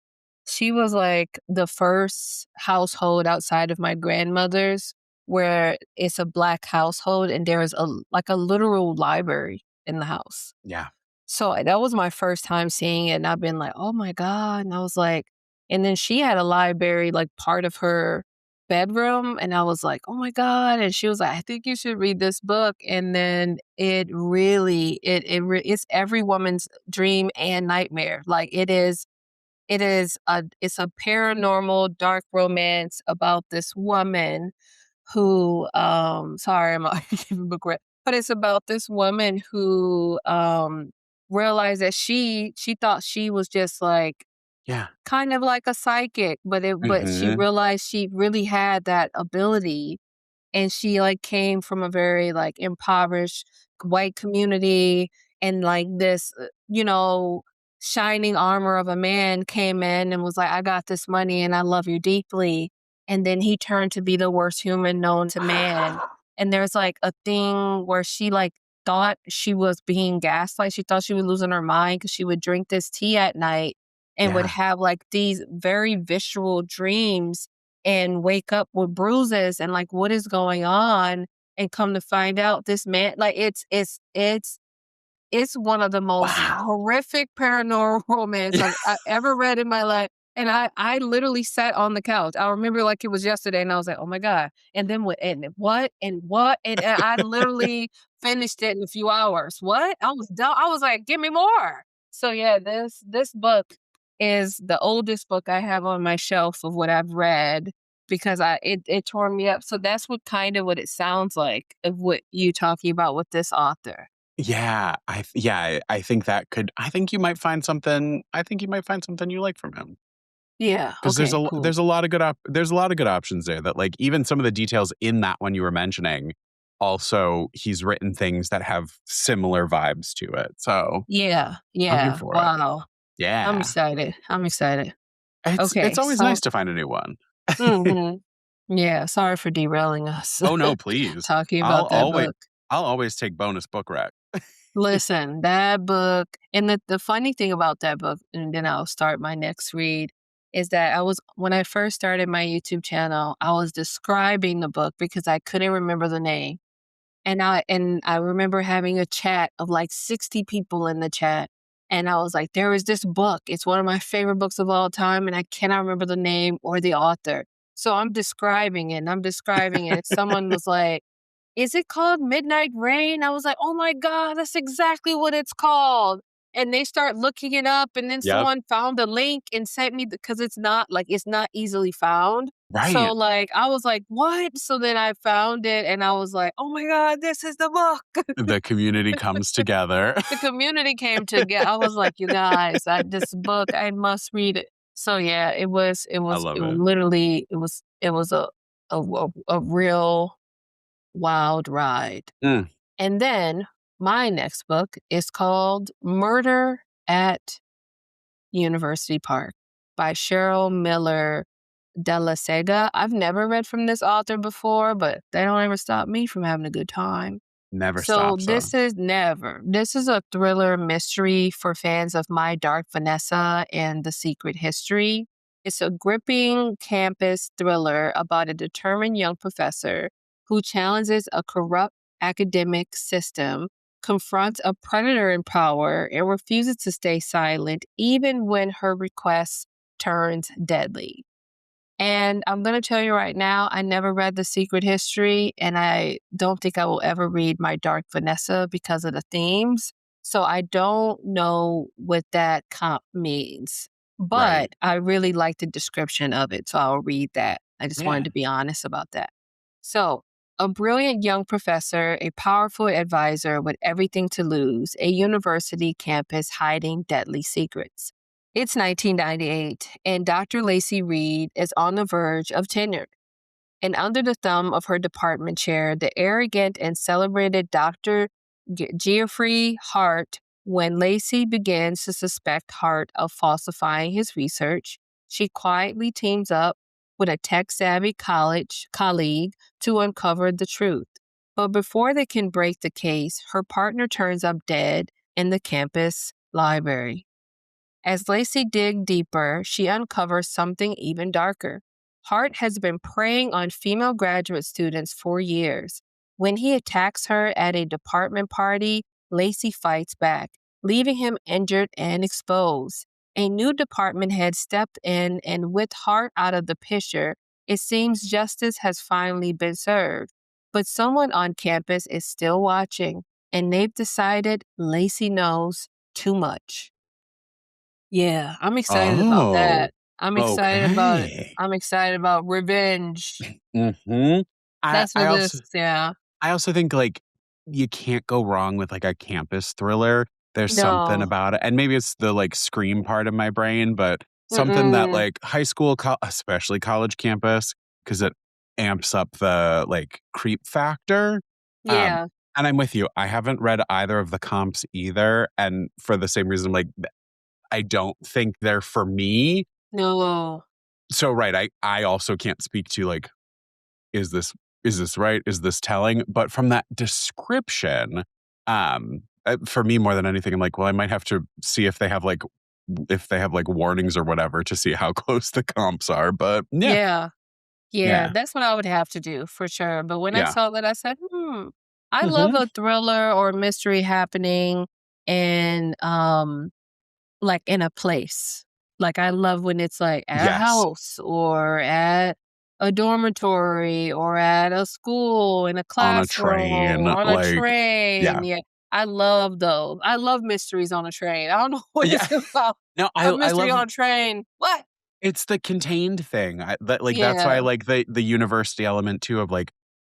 was like the first household outside of my grandmother's where it's a Black household and there is like a literal library in the house. Yeah. So that was my first time seeing it, and I've been like, "Oh my god," and I was like and then she had a library, like, part of her bedroom, and I was like, "Oh my god," and she was like, "I think you should read this book," and then it really it's every woman's dream and nightmare. Like, it's a paranormal dark romance about this woman who, sorry, I'm giving book rep, but it's about this woman who, realized that she thought she was just, like, Yeah. kind of like a psychic, but she Mhm. realized she really had that ability, and she, like, came from a very, like, impoverished white community, and, like, this, shining armor of a man came in and was like, "I got this money, and I love you deeply," and then he turned to be the worst human known to man, and there's, like, a thing where she, like, thought she was being gaslight, she thought she was losing her mind because she would drink this tea at night and would Yeah. have, like, these very visceral dreams and wake up with bruises and like what is going on and come to find out this man like it's one of the most Wow. horrific paranormal romance I've ever read in my life. And I literally sat on the couch. I remember like it was yesterday and I was like, oh my God. And then what and what and what? And I literally finished it in a few hours. What? I was done. I was like, give me more. So yeah, this book is the oldest book I have on my shelf of what I've read because it tore me up. So that's what it sounds like of what you talking about with this author. Yeah, I think that could I think you might find something you like from him. Yeah. 'Cause Okay. Cool. there's a lot of good options there that, like, even some of the details in that one you were mentioning, also, he's written things that have similar vibes to it, so Yeah. I'm here Yeah. for it. Wow. I'm Yeah. excited. I'm excited. It's Okay. always So, nice to find a new one. mhm. Yeah. Sorry for derailing us Oh, no, please. talking I'll about that always book. I'll always take bonus book rec. Listen, that book, and the funny thing about that book, and then I'll start my next read, is that when I first started my YouTube channel, I was describing the book because I couldn't remember the name. And I remember having a chat of like 60 people in the chat. And I was like, there is this book. It's one of my favorite books of all time, and I cannot remember the name or the author. So I'm describing it and I'm describing it. Someone was like, is it called Midnight Rain? I was like, oh my God, that's exactly what it's called. And they start looking it up, and then Yep. someone found a link and sent me because it's not easily found. So Right. like I was like, what? So then I found it and I was like, oh my God, this is the book. The community comes together. The community came together. I was like, you guys, this book, I must read it. So yeah, I love it was it. literally it was a real wild ride. Mm, And then my next book is called Murder at University Park by Cheryl Miller de la Sega. I've never read from this author before, but they don't ever stop me from having a good time. never So stops though. this is a thriller mystery for fans of My Dark Vanessa and The Secret History. It's a gripping campus thriller about a determined young professor who challenges a corrupt academic system, confronts a predator in power, and refuses to stay silent even when her request turns deadly. And I'm going to tell you right now, I never read The Secret History, and I don't think I will ever read My Dark Vanessa because of the themes. So I don't know what that comp means, Right. but I really like the description of it. So I'll read that. I just wanted Yeah. to be honest about that. So, a brilliant young professor, a powerful advisor with everything to lose, a university campus hiding deadly secrets. It's 1998, and Dr. Lacey Reed is on the verge of tenure. And under the thumb of her department chair, the arrogant and celebrated Dr. Geoffrey Hart, when Lacey begins to suspect Hart of falsifying his research, she quietly teams up with a tech-savvy college colleague to uncover the truth. But before they can break the case, her partner turns up dead in the campus library. As Lacey digs deeper, she uncovers something even darker. Hart has been preying on female graduate students for years. When he attacks her at a department party, Lacey fights back, leaving him injured and exposed. A new department head stepped in, and with Hart out of the picture, it seems justice has finally been served. But someone on campus is still watching, and they've decided Lacey knows too much. Yeah, I'm excited about Oh, that. I'm excited about it. okay. I'm excited about revenge. Hmm. I That's I what also this, yeah. I also think, like, you can't go wrong with, like, a campus thriller. There's something No. about it, and maybe it's the, like, scream part of my brain, but something that, Mm-mm. like, high school, especially college campus, because it amps up the, like, creep factor. Um, Yeah. and I'm with you. I haven't read either of the comps either, and for the same reason, like, I don't think they're for me. No. So, right, I also can't speak to, like, is this is this right? Is this telling? But from that description, for me more than anything, I'm like, well, I might have to see if they have like warnings or whatever to see how close the comps are. But yeah, Yeah. Yeah, yeah, that's what I would have to do for sure. But when I yeah. saw that, I said, I love Hmm. a thriller or mystery happening in like in a place. Like I love when it's like at a Yes, house or at a dormitory or at a school in a on a classroom train, on a like train. yeah, Yeah. I love those. I love mysteries on a train. I don't know what yeah. it's about. No, A I mystery love on a train. What? it's the contained thing. That's why I Yeah. like the university element too of like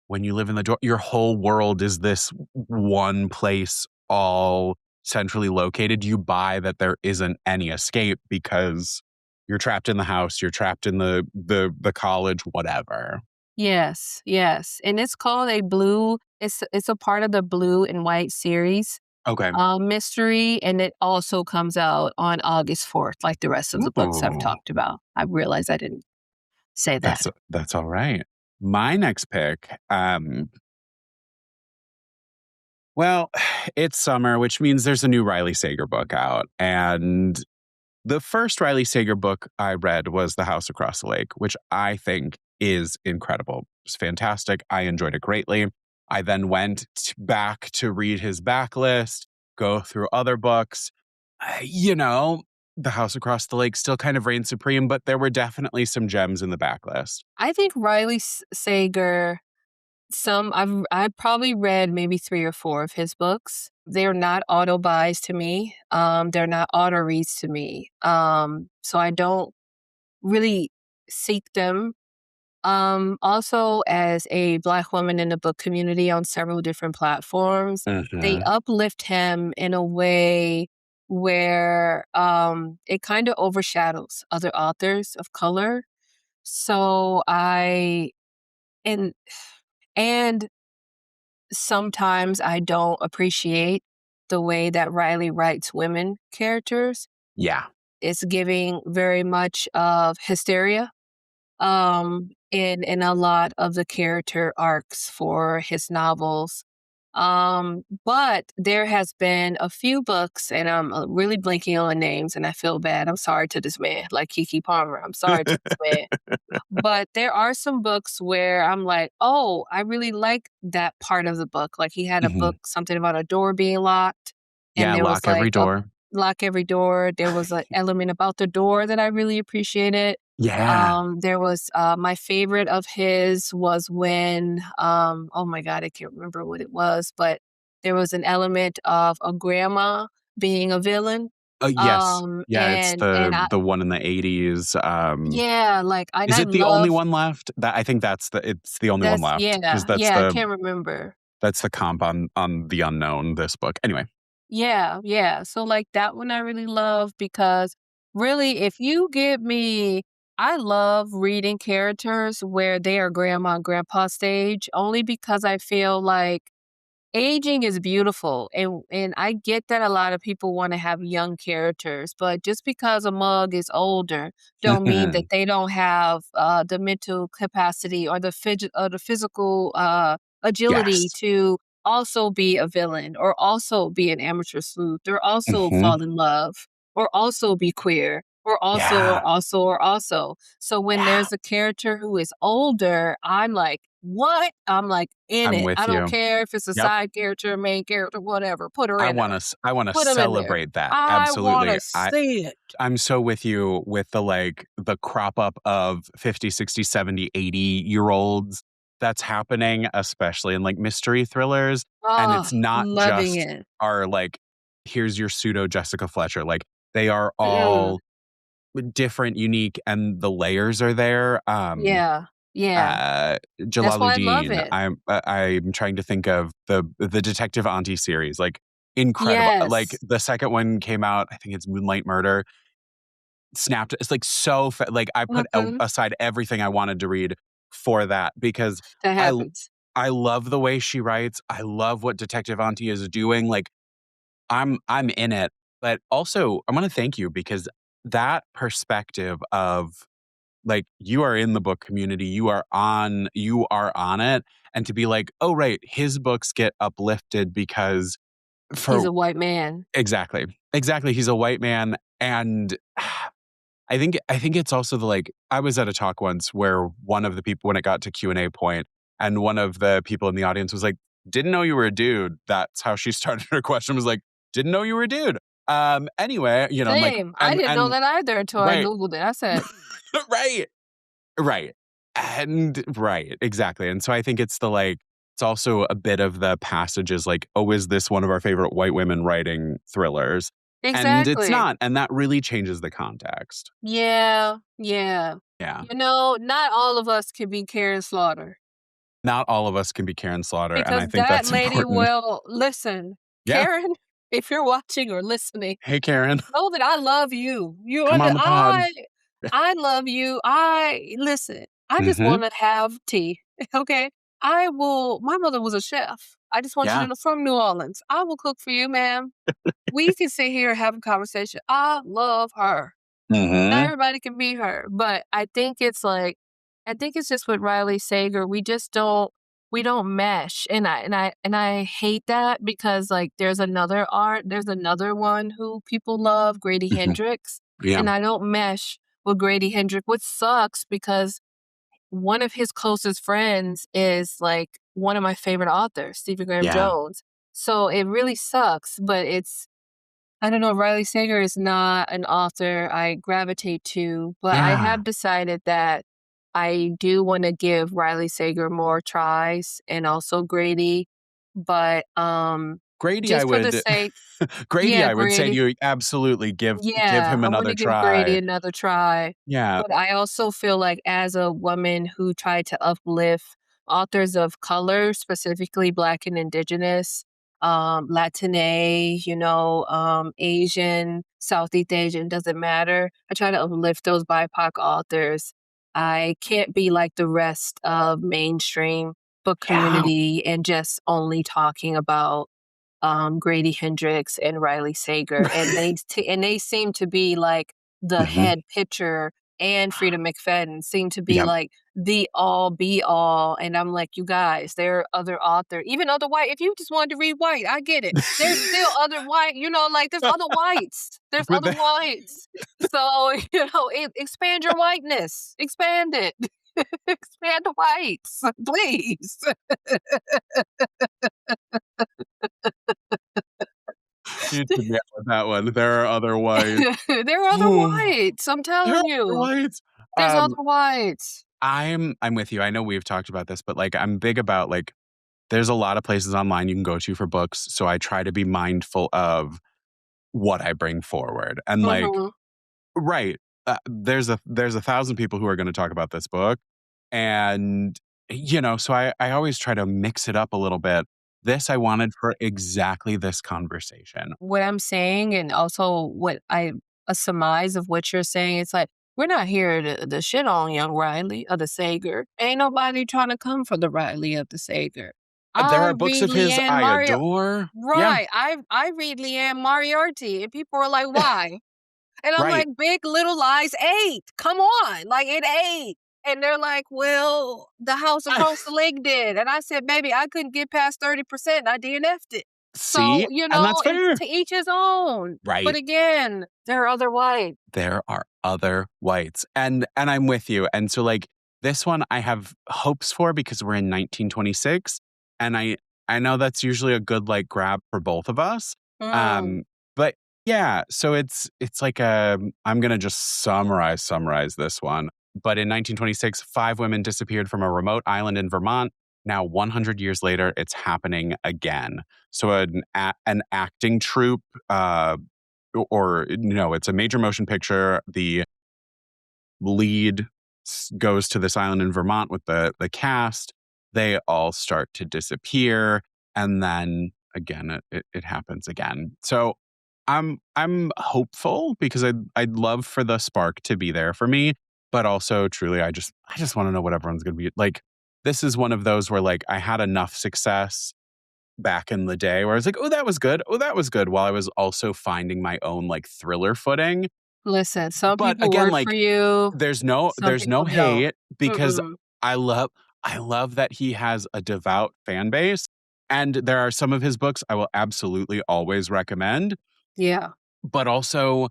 when you live in your whole world is this one place all centrally located. You buy that there isn't any escape because you're trapped in the house, you're trapped in the college, whatever. Yes, yes. And it's called a blue it's a part of the blue and white series Okay. mystery, and it also comes out on August 4th, like the rest of the books I've Ooh, talked about. I realized I didn't say that. that's all right. My next pick, well, it's summer, which means there's a new Riley Sager book out. And the first Riley Sager book I read was The House Across the Lake, which I think is incredible. It's fantastic. I enjoyed it greatly. I then went back to read his backlist, go through other books. You know, The House Across the Lake still kind of reigned supreme, but there were definitely some gems in the backlist. I think Riley Sager, I've probably read maybe 3 or 4 of his books. They're not auto buys to me. They're not auto reads to me. So I don't really seek them. Also, as a Black woman in the book community on several different platforms, they Hmm. uplift him in a way where it kind of overshadows other authors of color. So and and sometimes I don't appreciate the way that Riley writes women characters. Yeah. It's giving very much of hysteria in a lot of the character arcs for his novels. But there has been a few books, and I'm really blanking on the names, and I feel bad. I'm sorry to this man, like Kiki Palmer. I'm sorry to this man. But there are some books where I'm like, oh, I really like that part of the book. Like he had a Hmm. book, something about a door being locked, and Yeah, there was lock every like a door. lock every door. There was an element about the door that I really appreciated. Yeah. There was my favorite of his was when oh my god, I can't remember what it was, but there was an element of a grandma being a villain. Oh, yes. Yeah, it's And I the one in the '80s. yeah, like and Is I it the only love one left? That I think it's the only one that's left because yeah, yeah, I can't remember. that's the comp on The Unknown, this book. Anyway. Yeah, yeah. So like that one I really love because really if you give me I love reading characters where they are grandma and grandpa stage only because I feel like aging is beautiful, and I get that a lot of people wanna have young characters, but just because a mug is older don't mean that they don't have, the mental capacity or the physical, agility Yes. to also be a villain or also be an amateur sleuth or also Hmm. fall in love or also be queer or also, Yeah. or also, or also. So when Yeah. there's a character who is older, I'm like, "What?" I'm like, "In I'm it." I with don't you. care if it's a Yep. side character, main character, whatever, put her in there. I want to Put 'em in there. celebrate that. I Absolutely. wanna see it. I'm so with you with the like the crop up of 50, 60, 70, 80 year olds that's happening, especially in like mystery thrillers. And Oh, it's not loving just it. our like, here's your pseudo Jessica Fletcher. Like they are Mm, all different, unique, and the layers are there. yeah, yeah. Uh, That's why I love Jalaluddin. it. I'm trying to think of the Detective Auntie series. Like incredible. Like Yes. the second one came out. I think it's Moonlight Murder. Snapped. It's like so like I put Mhm. aside everything I wanted to read for that because That I l- happens. I love the way she writes. I love what Detective Auntie is doing. Like I'm in it. But also I want to thank you because that perspective of like you are in the book community, you are on it, and to be like, oh right, his books get uplifted because He's for a white man. exactly, exactly, he's a white man, and I think it's also the like I was at a talk once where one of the people when it got to Q&A point, and one of the people in the audience was like, "Didn't know you were a dude." That's how she started her question was like, "Didn't know you were a dude." Anyway, I'm like, Same. I didn't know and that either until I right, Googled it. I said, right, right, and right, exactly. And so I think it's the like it's also a bit of the passages like, "Oh, is this one of our favorite white women writing thrillers?" And it's exactly. not, and that really changes the context. Yeah, yeah. Yeah. Not all of us can be Karen Slaughter Not all of us can be Karen Slaughter, and I because think that that's lady important. will listen. Yeah. Karen, if you're watching or listening, Hey, Karen. know that I love you. Come on the pod. I love you. I listen. I just Mhm. want to have tea. Okay. My mother was a chef. I just want you to Yeah. know from New Orleans. I will cook for you, ma'am. We can sit here and have a conversation. I love her. Not Mhm. everybody can be her, but I think it's just with Riley Sager, we don't mesh, and I hate that because, like, there's another one who people love, Grady Mhm. Hendrix, Yeah. and I don't mesh with Grady Hendrix, which sucks because one of his closest friends is, like, one of my favorite authors, Stephen Graham Yeah. Jones. So it really sucks, but I don't know, Riley Sager is not an author I gravitate to, but I Yeah. have decided that I do wanna give Riley Sager more tries and also Grady, but, Grady, I just for the would sake Grady, yeah, I would say to Grady. you absolutely give Yeah, him I wanna another give Grady try. another try, Yeah. but I also feel like as a woman who tried to uplift authors of color, specifically Black and Indigenous, Latine, Asian, Southeast Asian, doesn't matter. I try to uplift those BIPOC authors. I can't be like the rest of mainstream book Yeah. community and just only talking about Grady Hendrix and Riley Sager, and they seem to be like the Mhm. head pitcher, and Frida McFadden seem to be Yep. like the all be all, and I'm like, you guys, there are other author, even other white. If you just wanted to read white, I get it. There's still other white, like there's other whites. There's With other the whites. So expand your whiteness, expand it, expand the whites, please. you took me out with that one. There are other whites. There are other Ooh, whites, I'm there are telling other you. whites. There's Um, other whites. I'm with you. I know we've talked about this, but like I'm big about like there's a lot of places online you can go to for books, so I try to be mindful of what I bring forward. And like Mhm. right, there's a thousand people who are going to talk about this book, and so I always try to mix it up a little bit. This I wanted for exactly this conversation. What I'm saying and also what I a surmise of what you're saying, it's like, we're not here to shit on young Riley of the Sager. Ain't nobody trying to come for the Riley of the Sager. There I are books read of his Leanne I Mario adore. Yeah, Right, I read Leanne Moriarty, and people are like, "Why?" And I'm right. like, "Big Little Lies 8, come on, like, it 8." And they're like, "Well, the house across the lake did." And I said, "Baby, I couldn't get past 30%, I DNF'd it." So, See? And that's it's fair. to each his own. But Right. again, there are other white. There are other whites. And I'm with you. And so like this one I have hopes for because we're in 1926 and I know that's usually a good like grab for both of us. Mm, Um but yeah, so it's like I'm going to just summarize this one. But in 1926, 5 women disappeared from a remote island in Vermont. Now 100 years later, it's happening again. So an acting troupe or no, it's a major motion picture. The lead goes to this island in Vermont with the cast. They all start to disappear, and then again, it happens again. So I'm hopeful because I'd love for the spark to be there for me, but also truly I just want to know what everyone's going to be like. This is one of those where like I had enough success back in the day where I was like, "Oh, that was good. Oh, that was good," while I was also finding my own, like, thriller footing. listen, some But people again, work for like, you, there's no some there's no people don't. hate because Mm-mm. I love I love that he has a devout fan base, and there are some of his books I will absolutely always recommend, Yeah. but also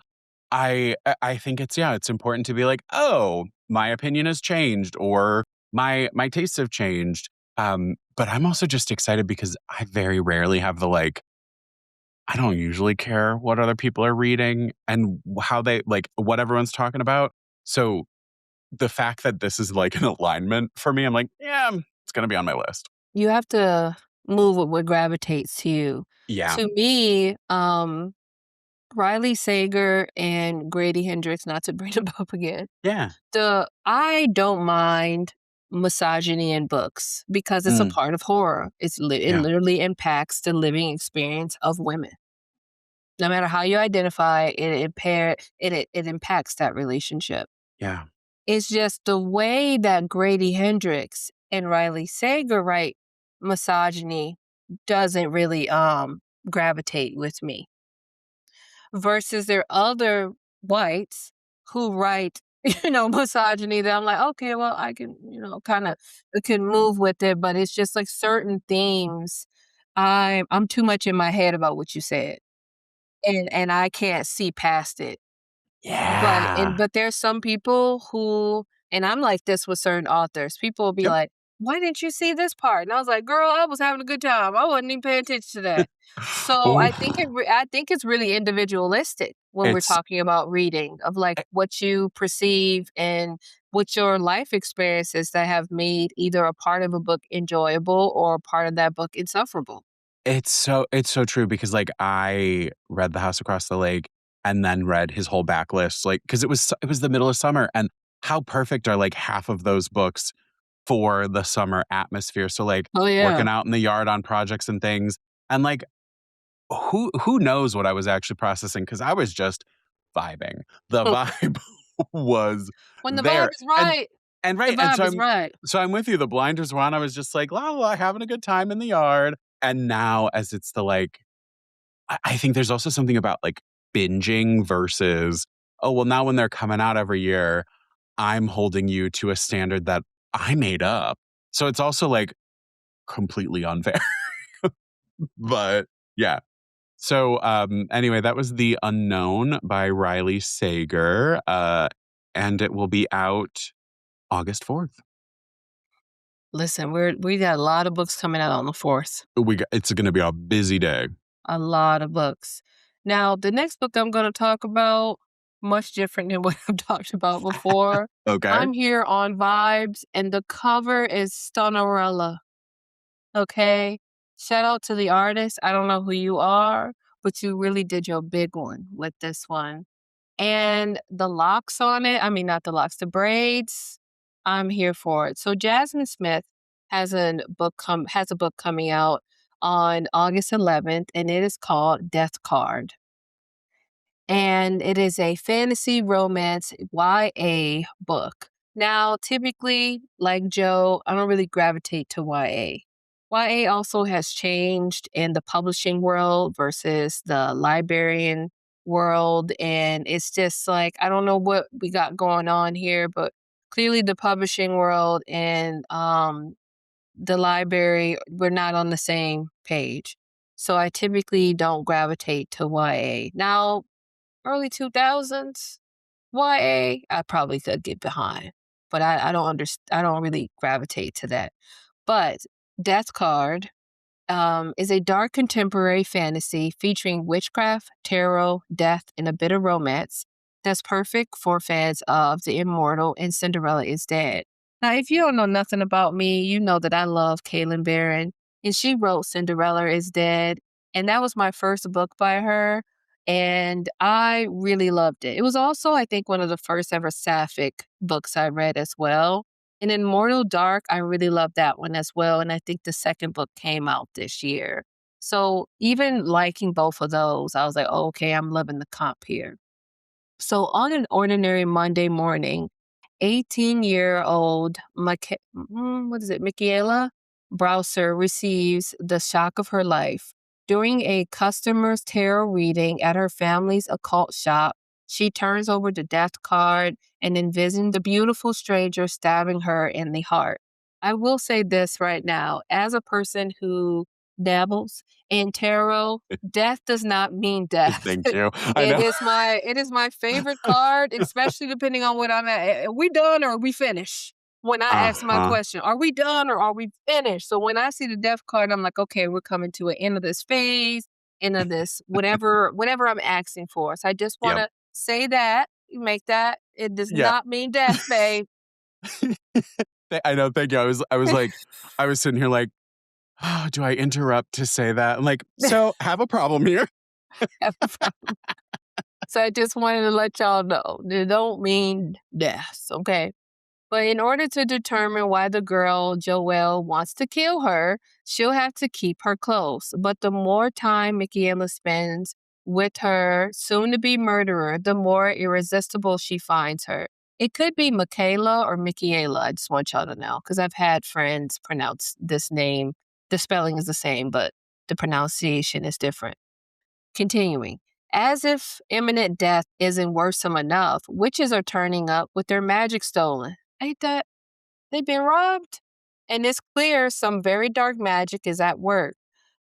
I think it's yeah, it's important to be like, "Oh, my opinion has changed," or my tastes have changed." But I'm also just excited because I very rarely have the, like, I don't usually care what other people are reading and how they like, what everyone's talking about. So, the fact that this is, like, an alignment for me, I'm like, "Yeah, it's gonna be on my list." You have to move with what gravitates to you. Yeah. To me, Riley Sager and Grady Hendrix, not to bring them up again. Yeah. I don't mind misogyny in books because it's a Mm. part of horror. It Yeah. literally impacts the living experience of women. No matter how you identify, it impacts that relationship. Yeah. It's just the way that Grady Hendrix and Riley Sager write misogyny doesn't really gravitate with me. Versus there are other whites who write, misogyny that I'm like, okay, well, I can, kind of can move with it, but it's just like certain themes. I'm too much in my head about what you said, and I can't see past it. Yeah. But there's some people who, and I'm like this with certain authors. People will be Yep. like, "Why didn't you see this part?" And I was like, "Girl, I was having a good time. I wasn't even paying attention to that." So Ooh, I think it's really individualistic when we're it's talking about reading of like what you perceive and what your life experiences that have made either a part of a book enjoyable or a part of that book insufferable. it's so true because, like, I read The House Across the Lake and then read his whole backlist, like, because it was the middle of summer, and how perfect are, like, half of those books for the summer atmosphere, so, like, Oh yeah. working out in the yard on projects and things, and, like, who knows what I was actually processing because I was just vibing. The vibe was When the vibe there, is right, and the right, and vibe is right. so I'm with you, the blinders were on, I was just like, "La, la, having a good time in the yard," and now as it's the, like I think there's also something about, like, binging versus, "Oh, well, now when they're coming out every year, I'm holding you to a standard that I made up." So it's also, like, completely unfair, but yeah. So, anyway, that was The Unknown by Riley Sager, and it will be out August 4th. Listen, we got a lot of books coming out on the 4th. It's gonna be a busy day. A lot of books. Now, the next book I'm gonna talk about, much different than what I've talked about before. Okay? I'm here on Vibes, and the cover is Stunnerella, okay? Shout out to the artist. I don't know who you are, but you really did your big one with this one. And the locks on it, I mean, not the locks, the braids, I'm here for it. So Jasmine Smith has a book coming out on August 11th, and it is called Death Card. And it is a fantasy romance YA book. Now, typically, like Joe, I don't really gravitate to YA. YA also has changed in the publishing world versus the librarian world. And it's just like, I don't know what we got going on here, but clearly the publishing world and the library, we're not on the same page. So I typically don't gravitate to YA. Now, early 2000s, YA, I probably could get behind, but I don't I don't really gravitate to that. But Death Card is a dark contemporary fantasy featuring witchcraft, tarot, death, and a bit of romance that's perfect for fans of The Immortal and Cinderella is Dead. Now, if you don't know nothing about me, you know that I love Kaylin Barron, and she wrote Cinderella is Dead, and that was my first book by her, and I really loved it. It was also, I think, one of the first ever sapphic books I read as well. And Immortal Dark, I really love that one as well. And I think the second book came out this year. So even liking both of those, I was like, oh, okay, I'm loving the comp here. So on an ordinary Monday morning, 18-year-old Michaela Browser receives the shock of her life. During a customer's tarot reading at her family's occult shop, she turns over the death card and envisions the beautiful stranger stabbing her in the heart. I will say this right now, as a person who dabbles in tarot, death does not mean death. Thank you. I know. It is my favorite card, especially depending on what I'm at. Are we done or are we finished? When I ask my Uh-huh. question, are we done or are we finished? So when I see the death card, I'm like, okay, we're coming to an end of this phase, end of this, whatever I'm asking for. So I just want Yep. to say that, make that. It does Yeah. not mean death, babe. I know. Thank you. I was sitting here like, oh, do I interrupt to say that? I'm like, so have a problem here. So I just wanted to let y'all know, they don't mean death, okay? But in order to determine why the girl, Joelle, wants to kill her, she'll have to keep her close. But the more time Michaela spends with her soon-to-be murderer, the more irresistible she finds her. It could be Michaela or Michaela, I just want y'all to know, because I've had friends pronounce this name. The spelling is the same, but the pronunciation is different. Continuing. As if imminent death isn't worrisome enough, witches are turning up with their magic stolen. Ain't that? They've been robbed? And it's clear some very dark magic is at work.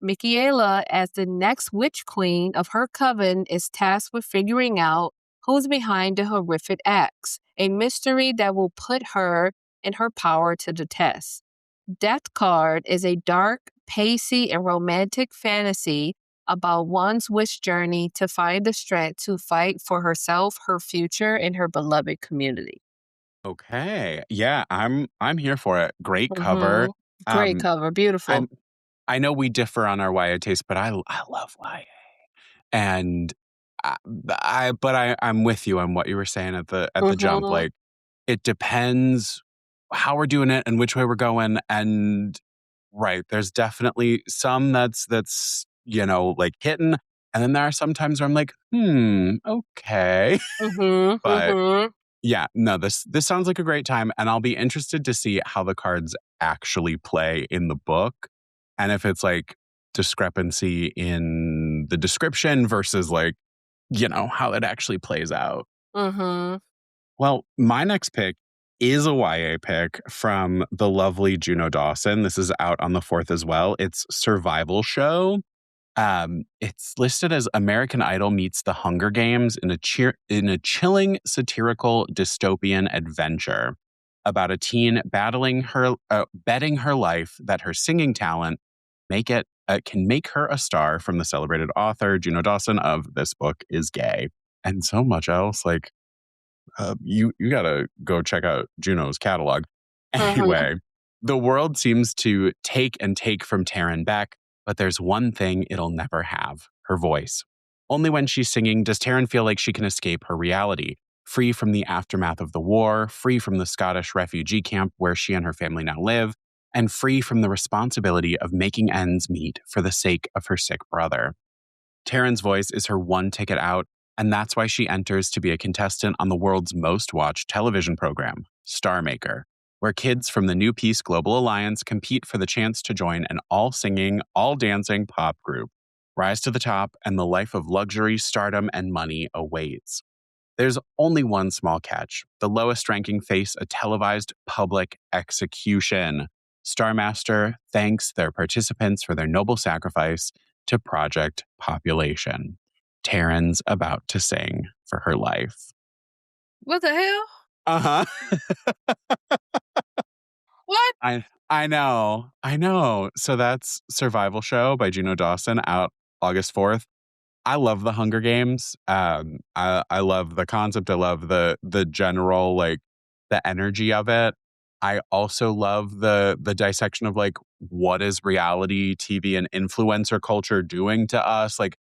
Michaela, as the next witch queen of her coven, is tasked with figuring out who's behind the horrific acts, a mystery that will put her and her power to the test. Death Card is a dark, pacey, and romantic fantasy about one's wish journey to find the strength to fight for herself, her future, and her beloved community. Okay. Yeah, I'm here for it. Great cover. Mm-hmm. Great Um, cover. Beautiful. I'm I know we differ on our YA taste, but I love YA. And I, I'm with you on what you were saying at the jump. Mm-hmm. Like it depends how we're doing it and which way we're going. And right, there's definitely some that's like hitting, and then there are some times where I'm like, okay. Mm-hmm. But Mm-hmm. yeah, no, this sounds like a great time, and I'll be interested to see how the cards actually play in the book, and if it's like discrepancy in the description versus like how it actually plays out. Mm-hmm. Well, my next pick is a YA pick from the lovely Juno Dawson. This is out on the 4th as well. It's Survival Show. It's listed as American Idol meets the Hunger Games in a chilling satirical dystopian adventure about a teen betting her life that her singing talent can make her a star. From the celebrated author Juno Dawson of This Book is Gay, and so much else. Like you gotta go check out Juno's catalog. Mm-hmm. Anyway, the world seems to take from Taryn Beck, but there's one thing it'll never have: her voice. Only when she's singing does Taryn feel like she can escape her reality, free from the aftermath of the war, free from the Scottish refugee camp where she and her family now live, and free from the responsibility of making ends meet for the sake of her sick brother. Taryn's voice is her one ticket out, and that's why she enters to be a contestant on the world's most watched television program, Star Maker. where kids from the New Peace Global Alliance compete for the chance to join an all-singing, all-dancing pop group. Rise to the top, and the life of luxury, stardom, and money awaits. There's only one small catch. The lowest ranking face a televised public execution. Starmaster thanks their participants for their noble sacrifice to Project Population. Taryn's about to sing for her life. What the hell? Uh-huh. What? I know. So that's Survival Show by Juno Dawson, out August 4th. I love the Hunger Games. I love the concept. I love the general, like, the energy of it. I also love the dissection of, like, what is reality TV and influencer culture doing to us. Like,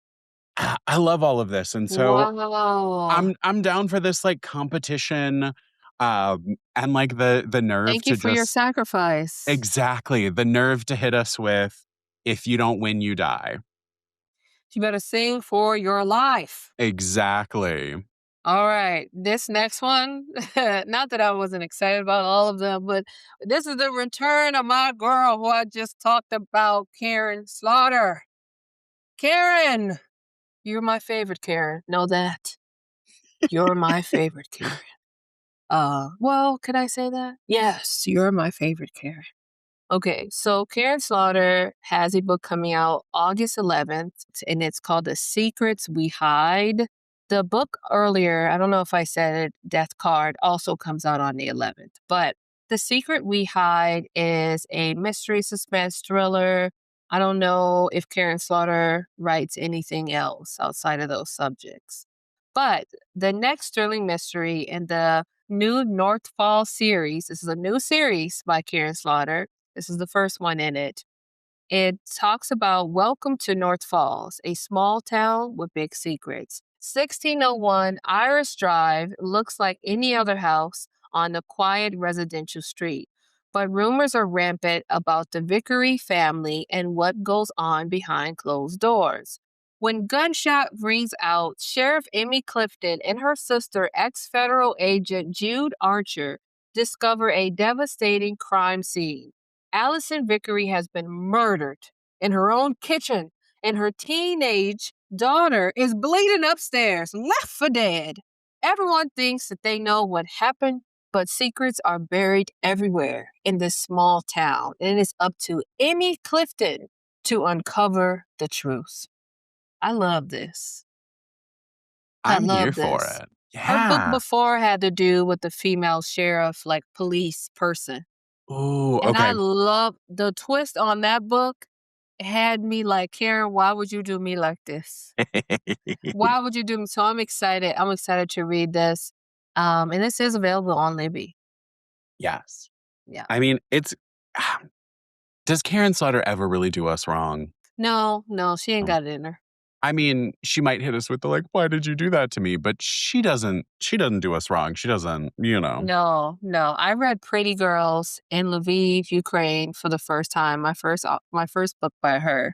I love all of this, and so Wow. I'm down for this, like, competition, and, like, the nerve Thank you to for your just sacrifice. exactly, the nerve to hit us with, "If you don't win, you die." You better sing for your life. Exactly. All right. This next one, not that I wasn't excited about all of them, but this is the return of my girl who I just talked about, Karen Slaughter. Karen, you're my favorite Karen. Know that. You're my favorite Karen. Well, could I say that? Yes, you're my favorite Karen. Okay, so Karen Slaughter has a book coming out August 11th, and it's called The Secrets We Hide. The book earlier, I don't know if I said it, Death Card, also comes out on the 11th. But The Secret We Hide is a mystery suspense thriller. I don't know if Karen Slaughter writes anything else outside of those subjects. But the next thrilling mystery in the new North Fall series, this is a new series by Karen Slaughter. This is the first one in it. It talks about Welcome to North Falls, a small town with big secrets. 1601 Iris Drive looks like any other house on a quiet residential street, but rumors are rampant about the Vickery family and what goes on behind closed doors. When gunshot rings out, Sheriff Emmy Clifton and her sister, ex-federal agent Jude Archer, discover a devastating crime scene. Allison Vickery has been murdered in her own kitchen, and her teenage daughter is bleeding upstairs, left for dead. Everyone thinks that they know what happened, but secrets are buried everywhere in this small town, and it is up to Emmy Clifton to uncover the truth. I love this. I I'm here love for this. it. Her book Yeah. before had to do with the female sheriff, like police person. Ooh, And I okay. love the twist on that book. Had me like, Karen, why would you do me like this? Why would you do me? So I'm excited. I'm excited to read this. And this is available on Libby. Yes. Yeah. I mean, it's does Karen Slaughter ever really do us wrong? No, she ain't No. got it in her. I mean, she might hit us with the, like, "Why did you do that to me?" But she doesn't do us wrong. She doesn't, you know. No. I read Pretty Girls in Lviv, Ukraine for the first time. My first book by her.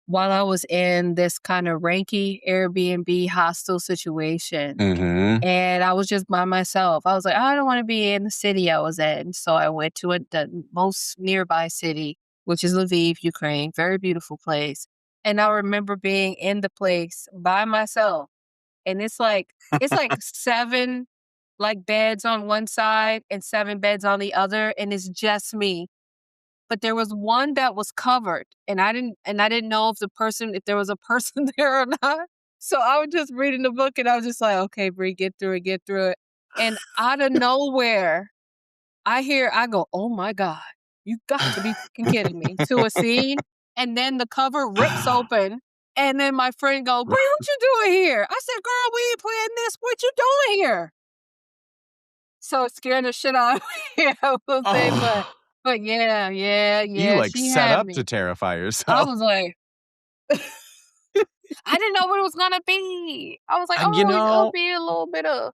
While I was in this kind of ranky Airbnb hostel situation. Mhm. And I was just by myself. I was like, I don't want to be in the city I was in. So I went to the most nearby city, which is Lviv, Ukraine. Very beautiful place. And I remember being in the place by myself. And it's like 7 like beds on one side and 7 beds on the other. And it's just me. But there was one that was covered, and I didn't know if there was a person there or not. So I was just reading the book, and I was just like, "Okay, Bree, get through it." And out of nowhere, I go, "Oh my God, you got to be fucking kidding me!" To a scene, and then the cover rips open, and then my friend go, "Bree, what you doing here?" I said, "Girl, we ain't playing this. What you doing here?" So it scared the shit out of me, I will say, Oh, but you, yeah, like, she set had up to me. terrify I yourself. was like, I didn't know what it was gonna be. I was like, You "Oh, it'll know, be a little bit of."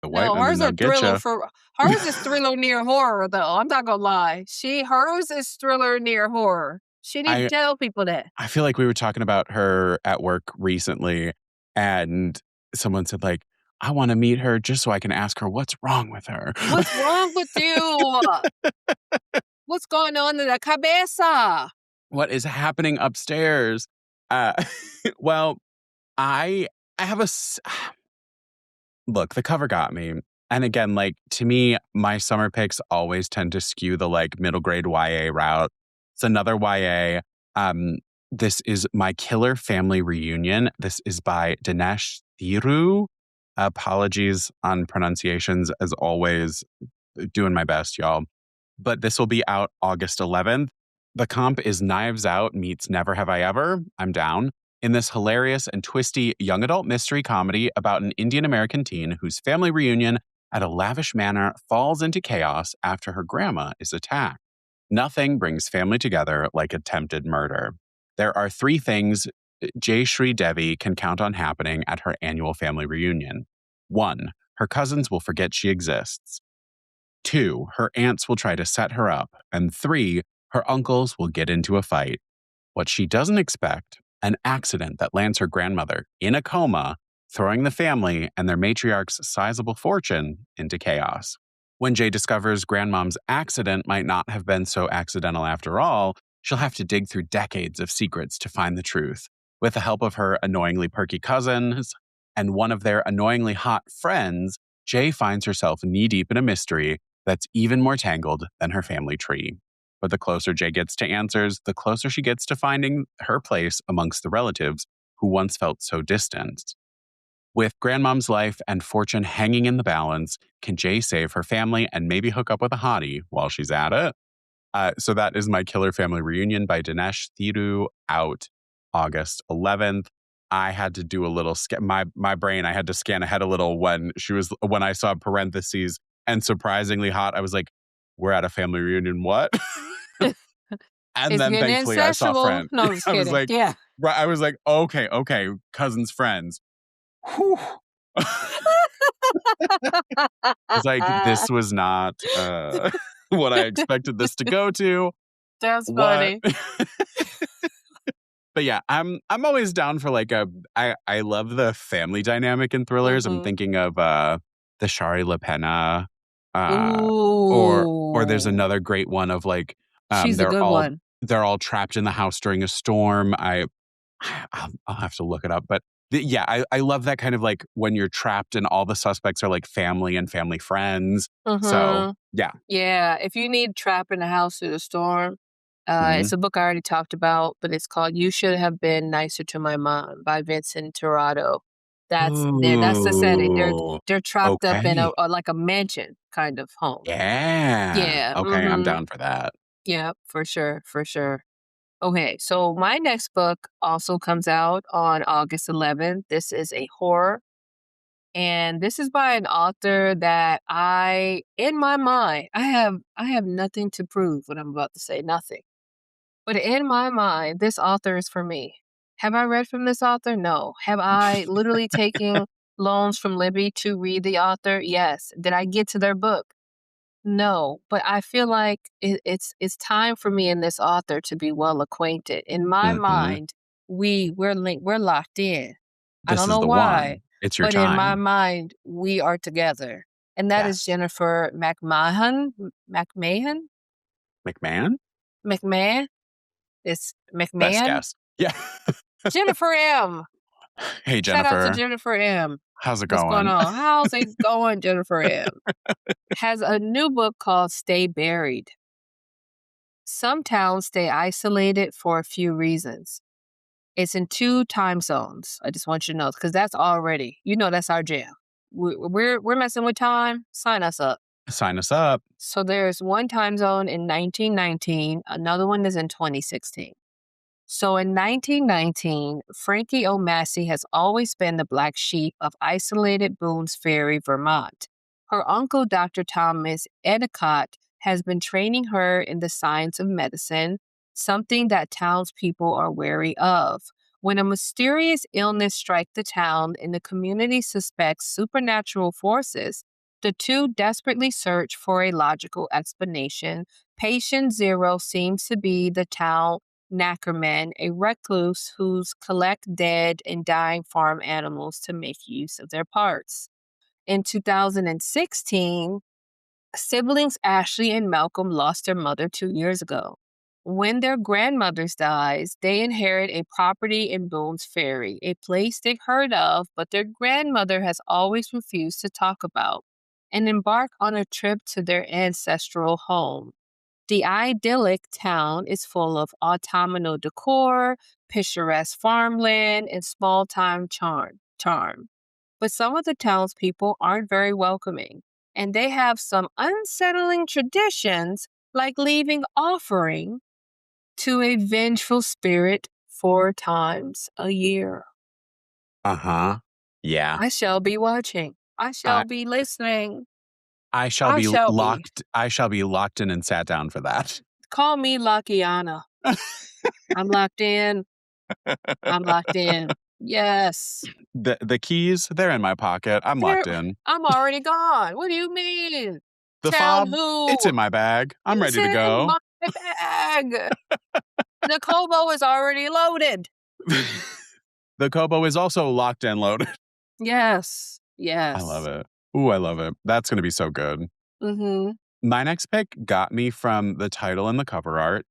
the white No, women, they'll get you. hers is thriller near horror, though, I'm not gonna lie. Hers is thriller near horror. She didn't I tell people that. I feel like we were talking about her at work recently, and someone said, like, I want to meet her just so I can ask her what's wrong with her. What's wrong with you? What's going on in the cabeza? What is happening upstairs? Uh, well, I have look, the cover got me. And again, like to me, my summer picks always tend to skew the like middle grade YA route. It's another YA. Um, this is My Killer Family Reunion. This is by Dinesh Thiru. Apologies on pronunciations as always. Doing my best, y'all. But this will be out August 11th. The comp is Knives Out meets Never Have I Ever. I'm down. In this hilarious and twisty young adult mystery comedy about an Indian American teen whose family reunion at a lavish manor falls into chaos after her grandma is attacked. Nothing brings family together like attempted murder. There are three things Jay Shri Devi can count on happening at her annual family reunion. 1. Her cousins will forget she exists. 2. Her aunts will try to set her up. And 3. Her uncles will get into a fight. What she doesn't expect, an accident that lands her grandmother in a coma, throwing the family and their matriarch's sizable fortune into chaos. When Jay discovers grandmom's accident might not have been so accidental after all, she'll have to dig through decades of secrets to find the truth. With the help of her annoyingly perky cousins and one of their annoyingly hot friends, Jay finds herself knee-deep in a mystery that's even more tangled than her family tree. But the closer Jay gets to answers, the closer she gets to finding her place amongst the relatives who once felt so distant. With grandmom's life and fortune hanging in the balance, can Jay save her family and maybe hook up with a hottie while she's at it? So that is My Killer Family Reunion by Dinesh Thiru, out August 11th. I had to do a little my brain. I had to scan ahead a little when I saw parentheses and surprisingly hot. I was like, "We're at a family reunion, what?" And It's then getting thankfully I saw insatiable. friend. No, I'm just I was kidding. like, Yeah. right. I was like, okay, cousins, friends. Whew. It's like this was not what I expected this to go to. That's What? funny. But yeah, I'm always down for like I love the family dynamic in thrillers. I'm Mhm. thinking of the Shari LaPena, uh or there's Ooh. another great one of like She's a good one. they're all trapped in the house during a storm. I'll have to look it up, but yeah, I love that kind of like when you're trapped and all the suspects are like family and family friends. So Mhm. yeah. Yeah, if you need Trap in the House Through the Storm, Mhm. it's a book I already talked about, but it's called You Should Have Been Nicer to My Mom by Vincent Torrado. That's the setting. Ooh. They're trapped up in Okay. like a mansion kind of home. Yeah. Yeah, Okay, I'm mhm. down for that. Yeah, for sure, for sure. Okay, so my next book also comes out on August 11th. This is a horror, and this is by an author that in my mind, I have nothing to prove what I'm about to say, nothing. But in my mind, this author is for me. Have I read from this author? No. Have I literally taken loans from Libby to read the author? Yes. Did I get to their book? No, but I feel like it's time for me and this author to be well acquainted. In my Mhm. mind, we're linked, we're locked in. I This don't is know the why, one. It's your but in my time. mind, we are together. And that is Yes. Jennifer McMahon? McMahon? McMahon? It's Best McMahon? guess. Yeah. Jennifer M. Hey, Shout out to Jennifer. Jennifer M. How's it What's going going? on? How's it going, Jennifer M? Has a new book called Stay Buried. Some towns stay isolated for a few reasons. It's in 2 time zones. I just want you to know because that's already, that's our jam. We're messing with time. Sign us up. Sign us up. So there's one time zone in 1919. Another one is in 2016. So in 1919, Frankie O'Massey has always been the black sheep of isolated Boone's Ferry, Vermont. Her uncle, Dr. Thomas Endicott, has been training her in the science of medicine, something that townspeople are wary of. When a mysterious illness strikes the town and the community suspects supernatural forces, the two desperately search for a logical explanation. Patient zero seems to be the town Knackerman, a recluse who's collect dead and dying farm animals to make use of their parts. In 2016, siblings Ashley and Malcolm lost their mother 2 years ago. When their grandmothers dies, they inherit a property in Boone's Ferry, a place they've heard of, but their grandmother has always refused to talk about, and embark on a trip to their ancestral home. The idyllic town is full of autumnal decor, picturesque farmland, and small-time charm. But some of the townspeople aren't very welcoming, and they have some unsettling traditions like leaving offering to a vengeful spirit 4 times a year. Uh-huh. Yeah. I shall be watching. I I shall be listening. I shall I be shall be. locked in and sat down for that. Call me Luckiana. I'm locked in. I'm locked in. Yes. The keys, they're in my pocket. I'm There, locked in. I'm already gone. What do you mean? The Tell fob, it's who? in my bag. I'm It's ready to in go. my bag. The Kobo is already loaded. The Kobo is also locked and loaded. Yes. I love Yes. it. Ooh, I love it. That's going to be so good. Mm-hmm. My next pick got me from the title and the cover art,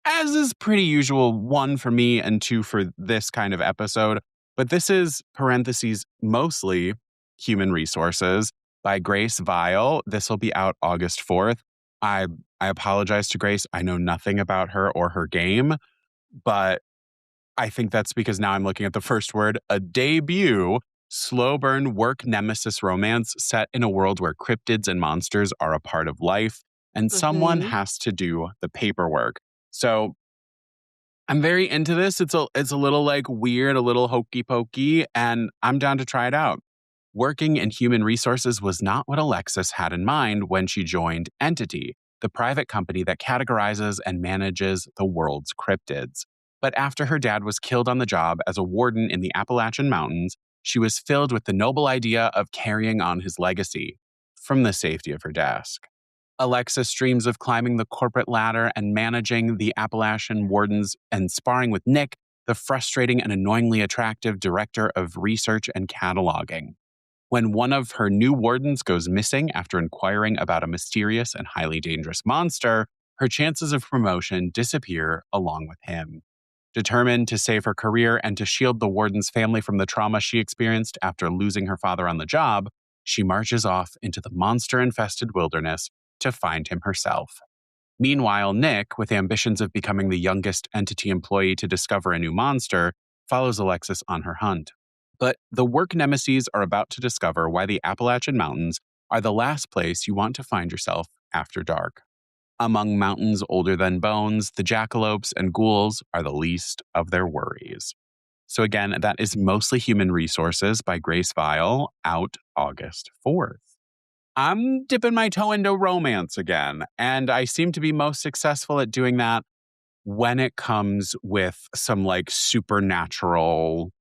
as is pretty usual, 1 for me and 2 for this kind of episode. But this is, parentheses, mostly Human Resources by Grace Vile. This will be out August 4th. I I apologize to Grace. I know nothing about her or her game, but I think that's because now I'm looking at the first word, a debut, slow burn work nemesis romance set in a world where cryptids and monsters are a part of life, and someone Mm-hmm. has to do the paperwork. So I'm very into this. It's a little like weird, a little hokey pokey, and I'm down to try it out. Working in human resources was not what Alexis had in mind when she joined Entity, the private company that categorizes and manages the world's cryptids. But after her dad was killed on the job as a warden in the Appalachian Mountains, she was filled with the noble idea of carrying on his legacy from the safety of her desk. Alexis dreams of climbing the corporate ladder and managing the Appalachian Wardens and sparring with Nick, the frustrating and annoyingly attractive director of research and cataloging. When one of her new wardens goes missing after inquiring about a mysterious and highly dangerous monster, her chances of promotion disappear along with him. Determined to save her career and to shield the warden's family from the trauma she experienced after losing her father on the job, she marches off into the monster-infested wilderness to find him herself. Meanwhile, Nick, with ambitions of becoming the youngest Entity employee to discover a new monster, follows Alexis on her hunt. But the work nemeses are about to discover why the Appalachian Mountains are the last place you want to find yourself after dark. Among mountains older than bones, the jackalopes and ghouls are the least of their worries. So again, that is Mostly Human Resources by Grace Vile, out August 4th. I'm dipping my toe into romance again, and I seem to be most successful at doing that when it comes with some like supernatural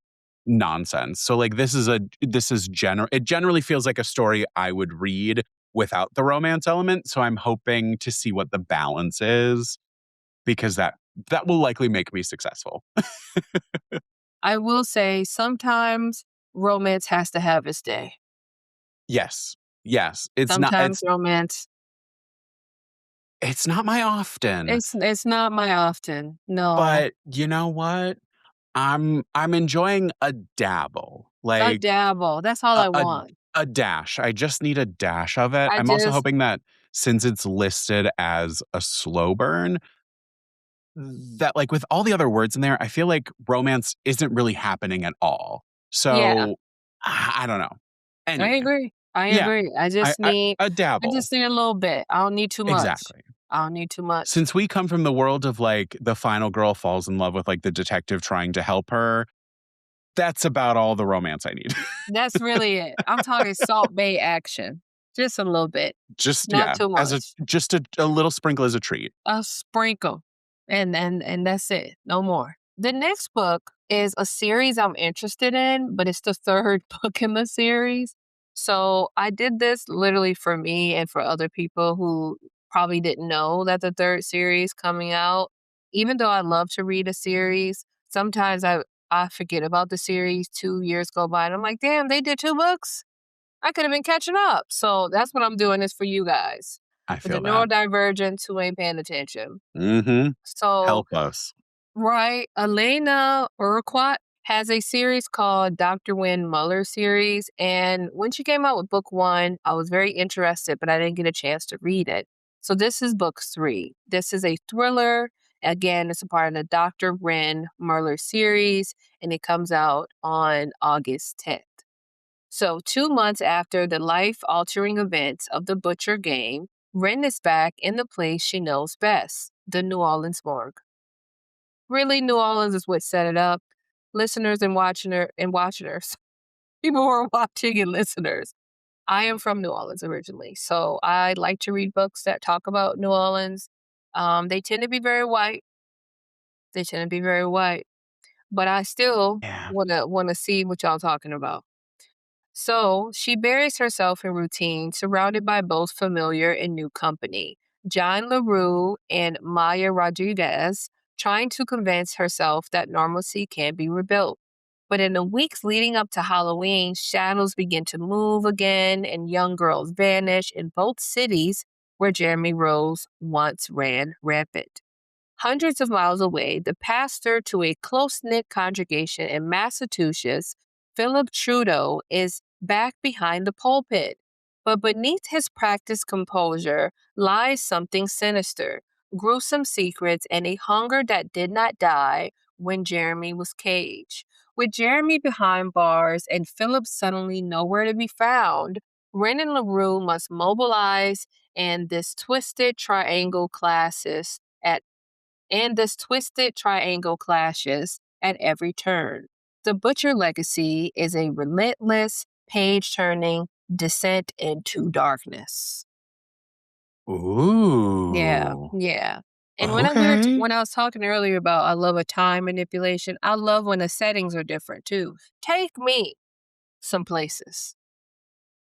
nonsense. So like it generally feels like a story I would read without the romance element, so I'm hoping to see what the balance is because that will likely make me successful. I will say sometimes romance has to have its day. Yes. Yes, Sometimes romance, it's not my often, it's not my often. No. but you know what? I'm enjoying a dabble. A Like dabble. That's all a I a want. a dash. I just need a dash of it. I I'm also just hoping that since it's listed as a slow burn, that like with all the other words in there, I feel like romance isn't really happening at all. yeah, So I don't know. I Anyway, agree. I yeah, agree. I a I dabble. just need a little bit. I don't need too much. Exactly. I don't need too much. Since we come from the world of like the final girl falls in love with like the detective trying to help her, that's about all the romance I need. That's really it. I'm talking Salt Bay action. Just a little bit. Just Not yeah, too as a much. just a little sprinkle as a treat. A sprinkle. And that's it. No more. The next book is a series I'm interested in, but it's the third book in the series. So I did this literally for me and for other people who probably didn't know that the third series coming out. Even though I love to read a series, sometimes I forget about the series. 2 years go by and I'm like, damn, they did 2 books. I could have been catching up. So that's what I'm doing is for you guys. I For the feel that. neurodivergents who ain't paying attention. Mm-hmm. So, Help us. right, Elena Urquhart has a series called Dr. Wynne Muller series. And when she came out with book 1, I was very interested, but I didn't get a chance to read it. So this is book 3. This is a thriller. Again, it's a part of the Dr. Wynne Muller series, and it comes out on August 10th. So 2 months after the life-altering events of the Butcher game, Wren is back in the place she knows best, the New Orleans morgue. Really, New Orleans is what set it up. Listeners and watchers, people who are watching and listeners. I am from New Orleans originally, so I like to read books that talk about New Orleans. They tend to be very white. They tend to be very white, but I still Yeah. wanna see what y'all talking about. So she buries herself in routine, surrounded by both familiar and new company. John LaRue and Maya Rodriguez, trying to convince herself that normalcy can be rebuilt. But in the weeks leading up to Halloween, shadows begin to move again and young girls vanish in both cities where Jeremy Rose once ran rampant. Hundreds of miles away, the pastor to a close knit congregation in Massachusetts, Philip Trudeau, is back behind the pulpit. But beneath his practiced composure lies something sinister, gruesome secrets, and a hunger that did not die when Jeremy was caged. With Jeremy behind bars and Philip suddenly nowhere to be found, Ren and LaRue must mobilize and this twisted triangle clashes at every turn. The Butcher legacy is a relentless, page turning descent into darkness. Yeah, Ooh. yeah. And Okay. when I was talking earlier about I love a time manipulation, I love when the settings are different too. Take me some places.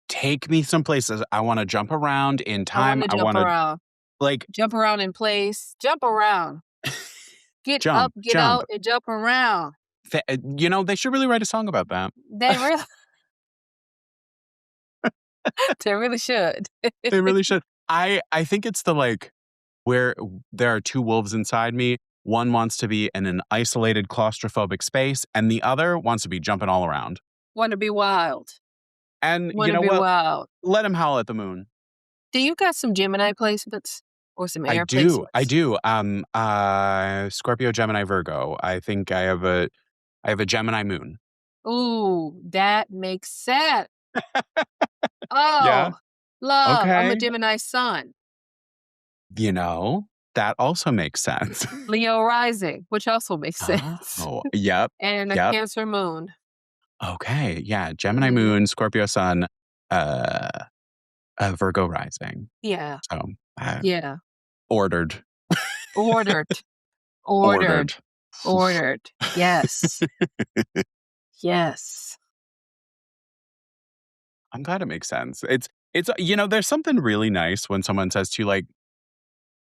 Take me some places. I want to jump around in I want time. to I jump want to, around. like, Jump around in place. Jump around. Get up, jump, get jump. out, and jump around. They should really write a song about that. They really they really should. They really should. I think it's the, like, where there are two wolves inside me. One wants to be in an isolated claustrophobic space, and the other wants to be jumping all around. Wanna be wild. And you Wanna know be what? wild. Let him howl at the moon. Do you got some Gemini placements or some I air do. I placements? do. Scorpio, Gemini, Virgo. I think I have a Gemini moon. Ooh, that makes sense. Yeah. Oh, love. I'm a Okay. Gemini sun. You know, that also makes sense. Leo rising, which also makes sense. Oh, yep. And a Yep. Cancer moon. Okay. Yeah. Gemini Mhm. moon, Scorpio sun, uh, Virgo rising. Yeah, So yeah. ordered. Ordered, ordered, Ordered. ordered. Yes, yes. I'm glad it makes sense. There's something really nice when someone says to you, like,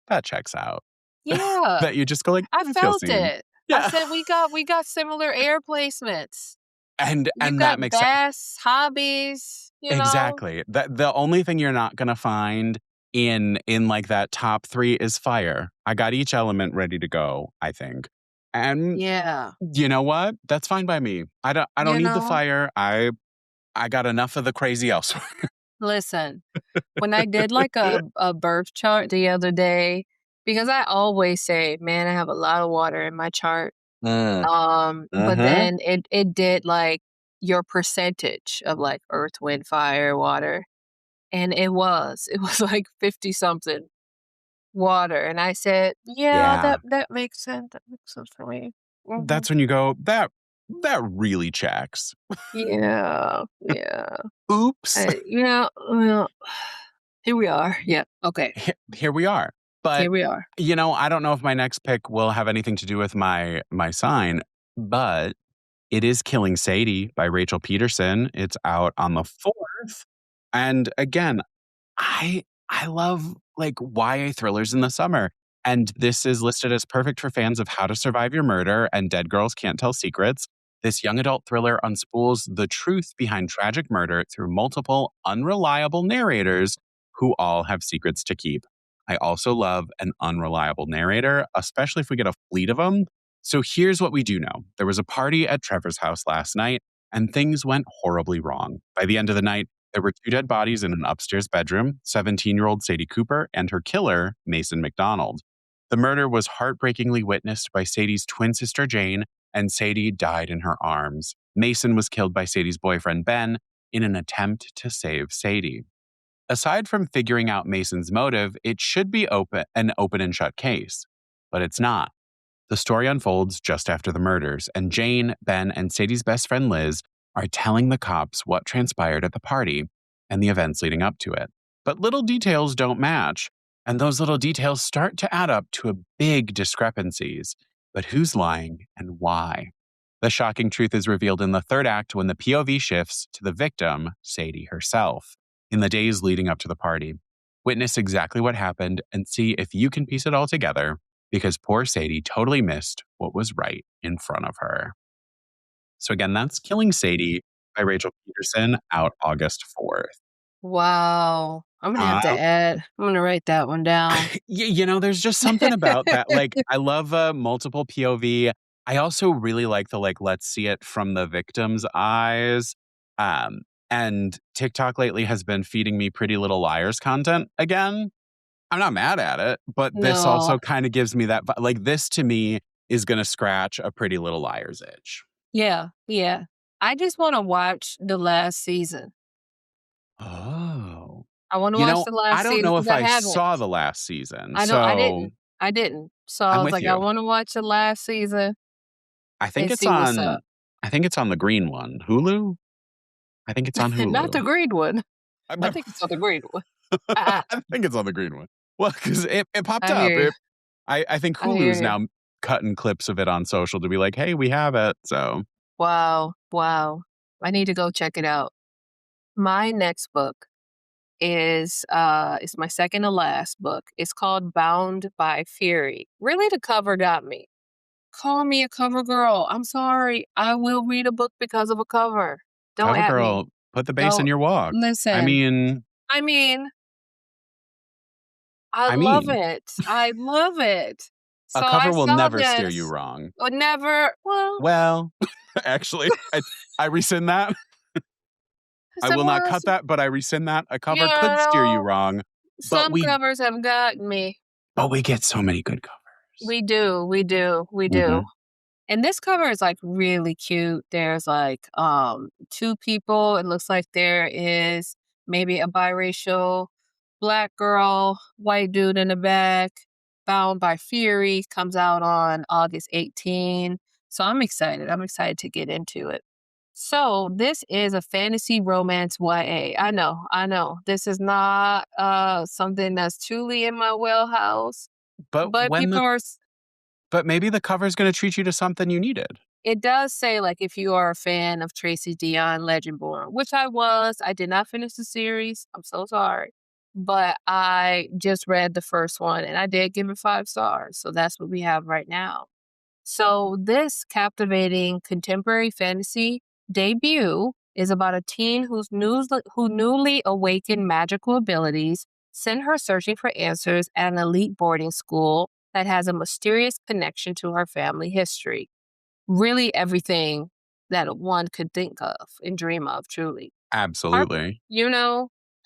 that checks out. Yeah, That you just go like, I I feel felt seen. it. I Yeah. said we got similar air placements. And You and that got makes sense. bass, hobbies, you know? Exactly. The only thing you're not gonna find in like that top 3 is fire. I got each element ready to go, I think. And Yeah. you know what? That's fine by me. I don't You need the know? fire. I got enough of the crazy elsewhere. Listen, when I did like a birth chart the other day, because I always say, man, I have a lot of water in my chart. Mm. But Mhm. then it did like your percentage of like earth, wind, fire, water. And it was like 50 something water. And I said, yeah, Yeah. that makes sense. That makes sense for me. Hmm. That's when you go, that really checks. Yeah, yeah. Oops. Well, here we are. Yeah. Okay. Here we are. But Here we are. I don't know if my next pick will have anything to do with my sign, but it is Killing Sadie by Rachel Peterson. It's out on the 4th. And again, I love like YA thrillers in the summer. And this is listed as perfect for fans of How to Survive Your Murder and Dead Girls Can't Tell Secrets. This young adult thriller unspools the truth behind tragic murder through multiple unreliable narrators who all have secrets to keep. I also love an unreliable narrator, especially if we get a fleet of them. So here's what we do know. There was a party at Trevor's house last night, and things went horribly wrong. By the end of the night, there were 2 dead bodies in an upstairs bedroom, 17-year-old Sadie Cooper and her killer, Mason McDonald. The murder was heartbreakingly witnessed by Sadie's twin sister, Jane, and Sadie died in her arms. Mason was killed by Sadie's boyfriend, Ben, in an attempt to save Sadie. Aside from figuring out Mason's motive, it should be an open and shut case. But it's not. The story unfolds just after the murders, and Jane, Ben, and Sadie's best friend Liz are telling the cops what transpired at the party and the events leading up to it. But little details don't match, and those little details start to add up to a big discrepancies. But who's lying and why? The shocking truth is revealed in the third act when the POV shifts to the victim, Sadie herself, in the days leading up to the party. Witness exactly what happened and see if you can piece it all together, because poor Sadie totally missed what was right in front of her. So again, that's Killing Sadie by Rachel Peterson, out August 4th. Wow. I'm gonna have to add. I'm gonna write that one down. There's just something about that. Like, I love multiple POV. I also really like the, let's see it from the victim's eyes. And TikTok lately has been feeding me Pretty Little Liars content again. I'm not mad at it, but this also No. kind of gives me that, this to me is going to scratch a Pretty Little Liars itch. Yeah. I just want to watch the last season. Oh. I want to watch the last I don't season know because if I I haven't. saw the last season. I know I didn't. So I I'm was with like, I you. want to watch the last season I think and it's see what's on up. I think it's on the green one. Hulu? I think it's on Not the Hulu. green one. I'm I not- think it's on the green one. I think it's on the green one. Well, because it popped I up. hear you. I think I hear Hulu's you. now cutting clips of it on social to be like, hey, we have it. So Wow. I need to go check it out. My next book is it's my second to last book. It's called Bound by Fury. Really, the cover got me. Call me a cover girl. I'm sorry. I will read a book because of a cover. Don't Cover at me. Girl, put the bass in Don't your walk. I listen. mean, I mean, I I love mean, it. I love it. a So I cover will saw never steer you this. wrong. But never. Well, Well, actually, I rescind that. I will not cut that, but I rescind that. A you cover could steer you know, wrong, but some covers have gotten me. we get so many good covers. We do. Mhm. And this cover is like really cute. There's like 2 people. It looks like there is maybe a biracial black girl, white dude in the back. Bound by Fury comes out on August 18. So I'm excited. I'm excited to get into it. So this is a fantasy romance YA. I know. This is not something that's truly in my wheelhouse, But but when people the are but maybe the cover's gonna treat you to something you needed. It does say, like, if you are a fan of Tracy Deonn Legendborn, which I was. I did not finish the series. I'm so sorry. But I just read the first one and I did give it 5 stars. So that's what we have right now. So this captivating contemporary fantasy debut is about a teen who newly awakened magical abilities send her searching for answers at an elite boarding school that has a mysterious connection to her family history. Really everything that one could think of and dream of, truly. Harper, Absolutely.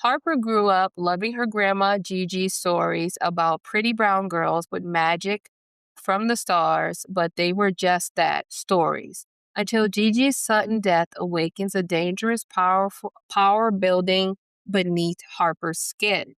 Harper grew up loving her grandma Gigi's stories about pretty brown girls with magic from the stars, but they were just that, stories. Until Gigi's sudden death awakens a dangerous power building beneath Harper's skin.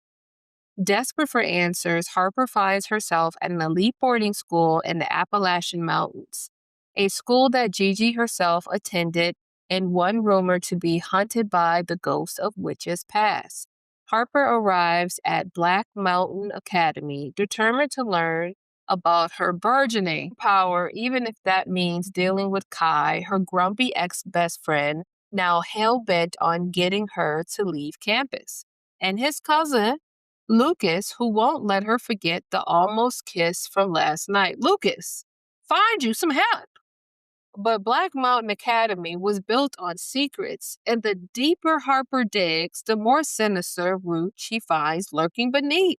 Desperate for answers, Harper finds herself at an elite boarding school in the Appalachian Mountains, a school that Gigi herself attended and one rumored to be haunted by the ghosts of witches past. Harper arrives at Black Mountain Academy, determined to learn about her burgeoning power, even if that means dealing with Kai, her grumpy ex-best friend, now hell-bent on getting her to leave campus, and his cousin, Lucas, who won't let her forget the almost kiss from last night. Lucas, find you some help. But Black Mountain Academy was built on secrets, and the deeper Harper digs, the more sinister roots she finds lurking beneath.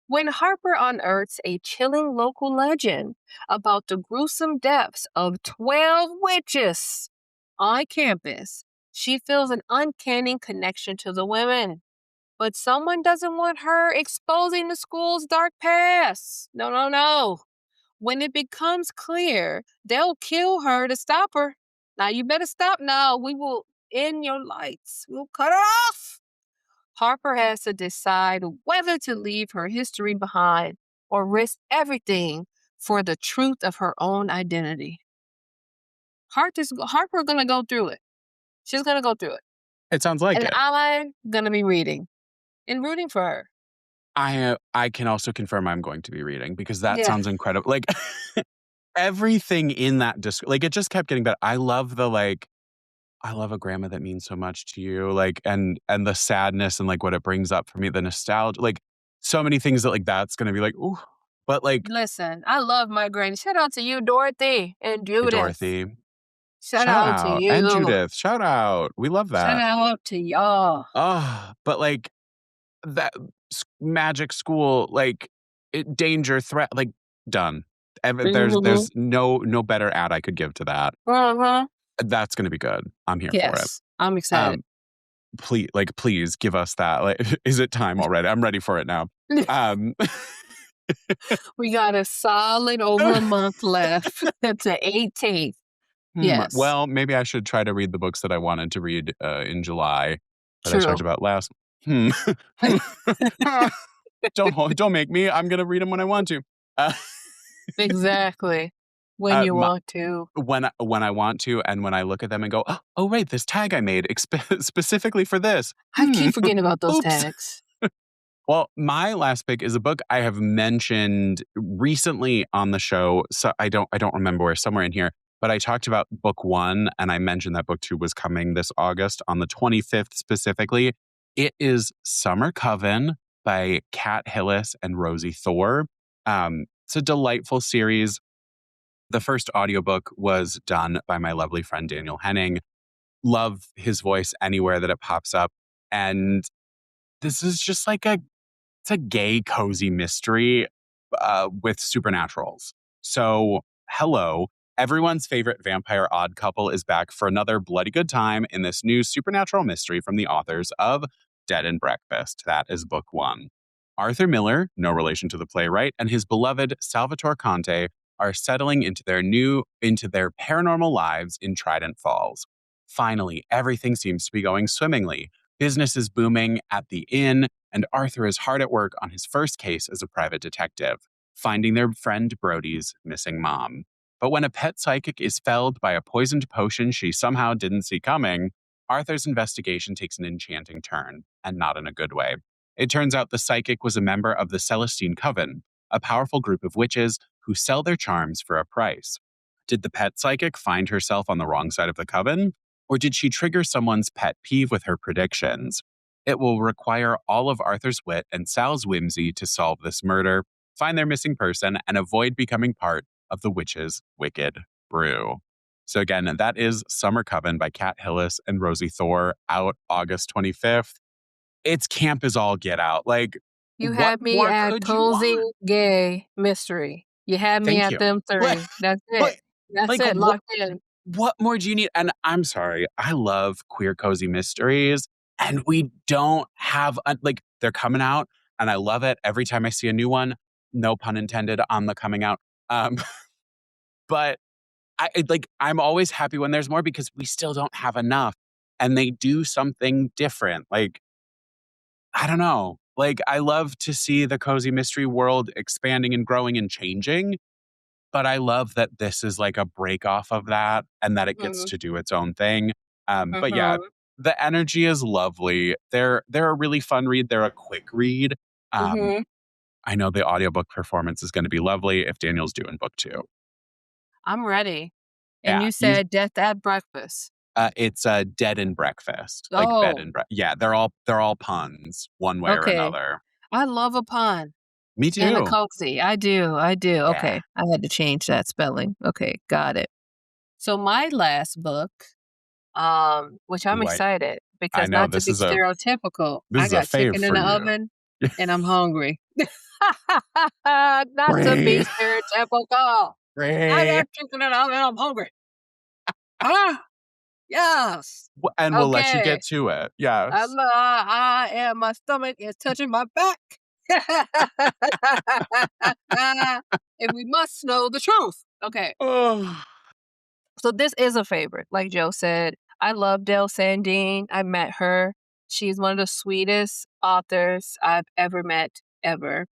When Harper unearths a chilling local legend about the gruesome deaths of 12 witches on campus, she feels an uncanny connection to the women. But someone doesn't want her exposing the school's dark past. No, no, no. When it becomes clear, they'll kill her to stop her. Now, you better stop now. We will end your lights. We'll cut her off. Harper has to decide whether to leave her history behind or risk everything for the truth of her own identity. Harper gonna go through it. She's gonna go through it. It sounds like And it. I'm gonna be reading and rooting for her. I can also confirm I'm going to be reading because that Yeah. sounds incredible. Like everything in that like it just kept getting better. I love I love a grandma that means so much to you, like and the sadness and like what it brings up for me, the nostalgia, like so many things that like that's gonna be like, ooh. But like Listen, I love my granny. Shout out to you, Dorothy and hey, Judith. Dorothy, Shout shout out to out. And you. Judith, shout out. We love Shout that. out to y'all. But like that magic school, like danger, threat, like done. Mm-hmm. There's no better ad I could give to that. Uh-huh. That's gonna be good. I'm here for it. Yes, I'm excited. Um, please give us that. Like, is it time already? I'm ready for it now. Um, We got a solid over a month left to 18th. Yes, well, maybe I should try to read the books that I wanted to read in July that I true. talked about last. Hmm. Don't make me. I'm gonna read them when I want to. Uh, Exactly. When you my, want to. when I want to, and when I look at them and go, oh right, this tag I made specifically for this. I keep forgetting about those Oops. tags. Well, my last pick is a book I have mentioned recently on the show. So I don't remember where, somewhere in here, but I talked about book 1 and I mentioned that book 2 was coming this August on the 25th specifically. It is Summer Coven by Kat Hillis and Rosie Thor. It's a delightful series. The first audiobook was done by my lovely friend Daniel Henning. Love his voice anywhere that it pops up. And this is just like it's a gay, cozy mystery with supernaturals. So, hello. Everyone's favorite vampire odd couple is back for another bloody good time in this new supernatural mystery from the authors of Dead and Breakfast. That is book 1. Arthur Miller, no relation to the playwright, and his beloved Salvatore Conte are settling into their paranormal lives in Trident Falls. Finally, everything seems to be going swimmingly. Business is booming at the inn, and Arthur is hard at work on his first case as a private detective, finding their friend Brody's missing mom. But when a pet psychic is felled by a poisoned potion she somehow didn't see coming, Arthur's investigation takes an enchanting turn, and not in a good way. It turns out the psychic was a member of the Celestine Coven, a powerful group of witches who sell their charms for a price. Did the pet psychic find herself on the wrong side of the coven? Or did she trigger someone's pet peeve with her predictions? It will require all of Arthur's wit and Sal's whimsy to solve this murder, find their missing person, and avoid becoming part of the witch's wicked brew. So again, that is Summer Coven by Kat Hillis and Rosie Thor, out August 25th. It's camp as all get out. Like, You what had me more at could you cozy, want? gay, mystery. You had me Thank at you. them Like, 3. That's it. like, That's like it. Locked in. what more do you need? And I'm sorry, I love queer cozy mysteries, and we don't have like they're coming out, and I love it every time I see a new one. No pun intended on the coming out. Um, but I'm always happy when there's more because we still don't have enough, and they do something different. Like, I don't know. Like, I love to see the cozy mystery world expanding and growing and changing. But I love that this is like a break off of that and that it gets Mhm, to do its own thing. But yeah, mhm, the energy is lovely. They're a really fun read. They're a quick read. Um, mhm. I know the audiobook performance is going to be lovely if Daniel's doing book 2. I'm ready. And Yeah, you said death at breakfast. it's Dead and Breakfast, like bed Oh, and breakfast. Yeah, they're all puns one way or okay. another. I love a pun Me and a too. cozy. I do. Yeah. Okay. I had to change that spelling. Okay, got it. So my last book, which I'm Ooh, excited I because know not to be stereotypical, this I is a got fave chicken in for the you. oven and I'm hungry. Not to be Free. stereotypical. I Free. got chicken in the oven. I'm hungry. Ah, yes. And we'll let you Okay. get to it. Yes. I am. My stomach is touching my back. And we must know the truth. Okay. Oh, So this is a favorite, like Joe said. I love Dell Sandine. I met her. She's one of the sweetest authors I've ever met, ever.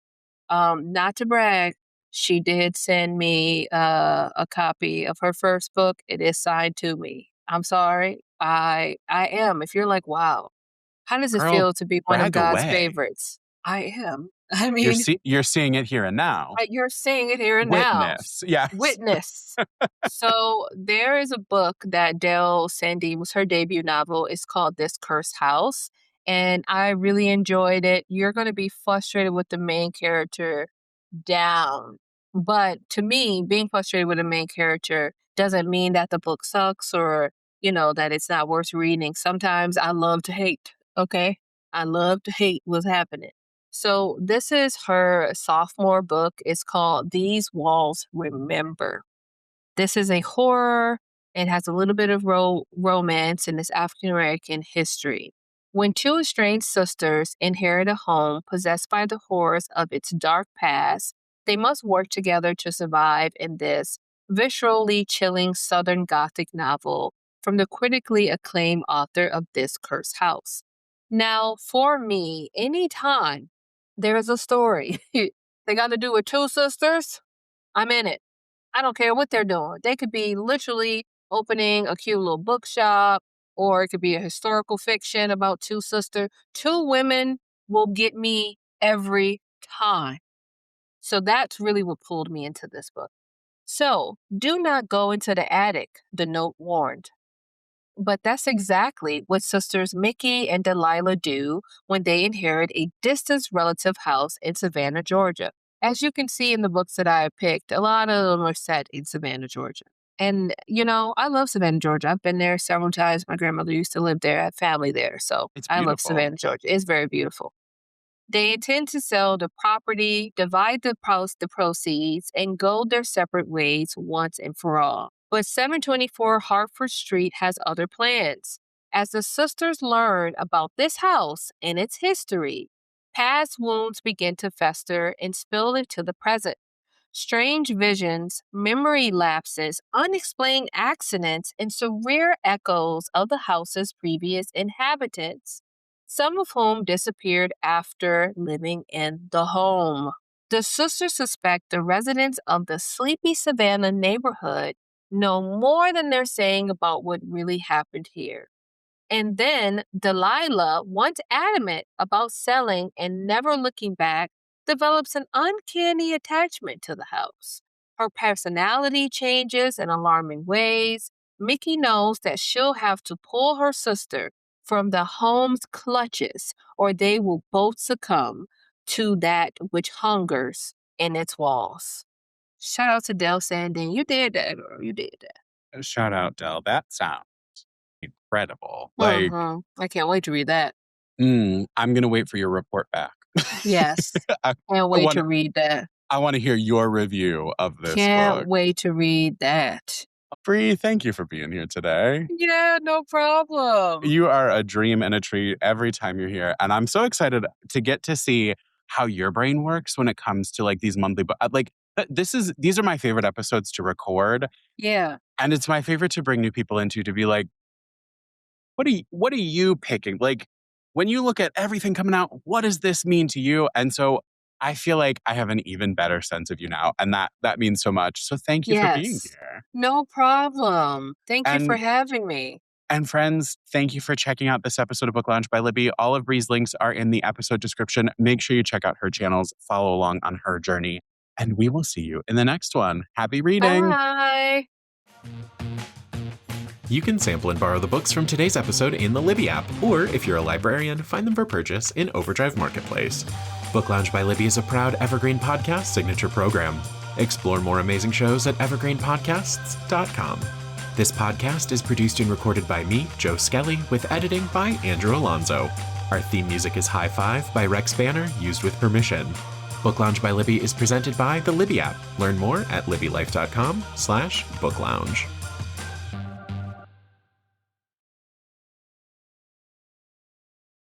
Not to brag, she did send me a copy of her first book. It is signed to me. I'm sorry. I am. If you're like, wow, how does it girl, feel to be one of brag God's away. favorites? I am. I mean, You're seeing it here and now. you're saying it here and now. Witness. Yes. Witness. So there is a book that Dell Sandine was her debut novel. It's called This Cursed House. And I really enjoyed it. You're going to be frustrated with the main character down. But to me, being frustrated with a main character doesn't mean that the book sucks or, that it's not worth reading. Sometimes I love to hate, okay? I love to hate what's happening. So this is her sophomore book. It's called These Walls Remember. This is a horror. It has a little bit of romance in its African American history. When two estranged sisters inherit a home possessed by the horrors of its dark past, they must work together to survive in this viscerally chilling Southern Gothic novel from the critically acclaimed author of This Cursed House. Now, for me, anytime there is a story they got to do with two sisters, I'm in it. I don't care what they're doing. They could be literally opening a cute little bookshop, or it could be a historical fiction about two sisters. Two women will get me every time. So that's really what pulled me into this book. So do not go into the attic, the note warned. But that's exactly what sisters Mickey and Delilah do when they inherit a distant relative house in Savannah, Georgia. As you can see in the books that I picked, a lot of them are set in Savannah, Georgia. And, I love Savannah, Georgia. I've been there several times. My grandmother used to live there. I have family there. So It's I love beautiful. Savannah, Georgia. It's very beautiful. They intend to sell the property, divide the proceeds, and go their separate ways once and for all. But 724 Hartford Street has other plans. As the sisters learn about this house and its history, past wounds begin to fester and spill into the present. Strange visions, memory lapses, unexplained accidents, and surreal echoes of the house's previous inhabitants, some of whom disappeared after living in the home. The sisters suspect the residents of the sleepy Savannah neighborhood know more than they're saying about what really happened here. And then Delilah, once adamant about selling and never looking back, develops an uncanny attachment to the house. Her personality changes in alarming ways. Mickey knows that she'll have to pull her sister from the home's clutches, or they will both succumb to that which hungers in its walls. Shout out to Del Sandin. You did that, girl. You did that. Shout out, Del. That sounds incredible. I can't wait to read that. I'm going to wait for your report back. Yes. I Can't wait want to read that. I want to hear your review of this Can't book. wait to read that. Bree, thank you for being here today. Yeah, no problem. You are a dream and a treat every time you're here. And I'm so excited to get to see how your brain works when it comes to like these monthly these are my favorite episodes to record. Yeah. And it's my favorite to bring new people into to be like, what are you picking? Like when you look at everything coming out, what does this mean to you? And so I feel like I have an even better sense of you now. And that means so much. So thank you for being Yes. here. No problem. Thank you for having me. And friends, thank you for checking out this episode of Book Lounge by Libby. All of Bree's links are in the episode description. Make sure you check out her channels, follow along on her journey, and we will see you in the next one. Happy reading. Bye. You can sample and borrow the books from today's episode in the Libby app, or if you're a librarian, find them for purchase in Overdrive Marketplace. Book Lounge by Libby is a proud Evergreen Podcast signature program. Explore more amazing shows at evergreenpodcasts.com. This podcast is produced and recorded by me, Joe Skelly, with editing by Andrew Alonso. Our theme music is High Five by Rex Banner, used with permission. Book Lounge by Libby is presented by the Libby app. Learn more at libbylife.com/booklounge.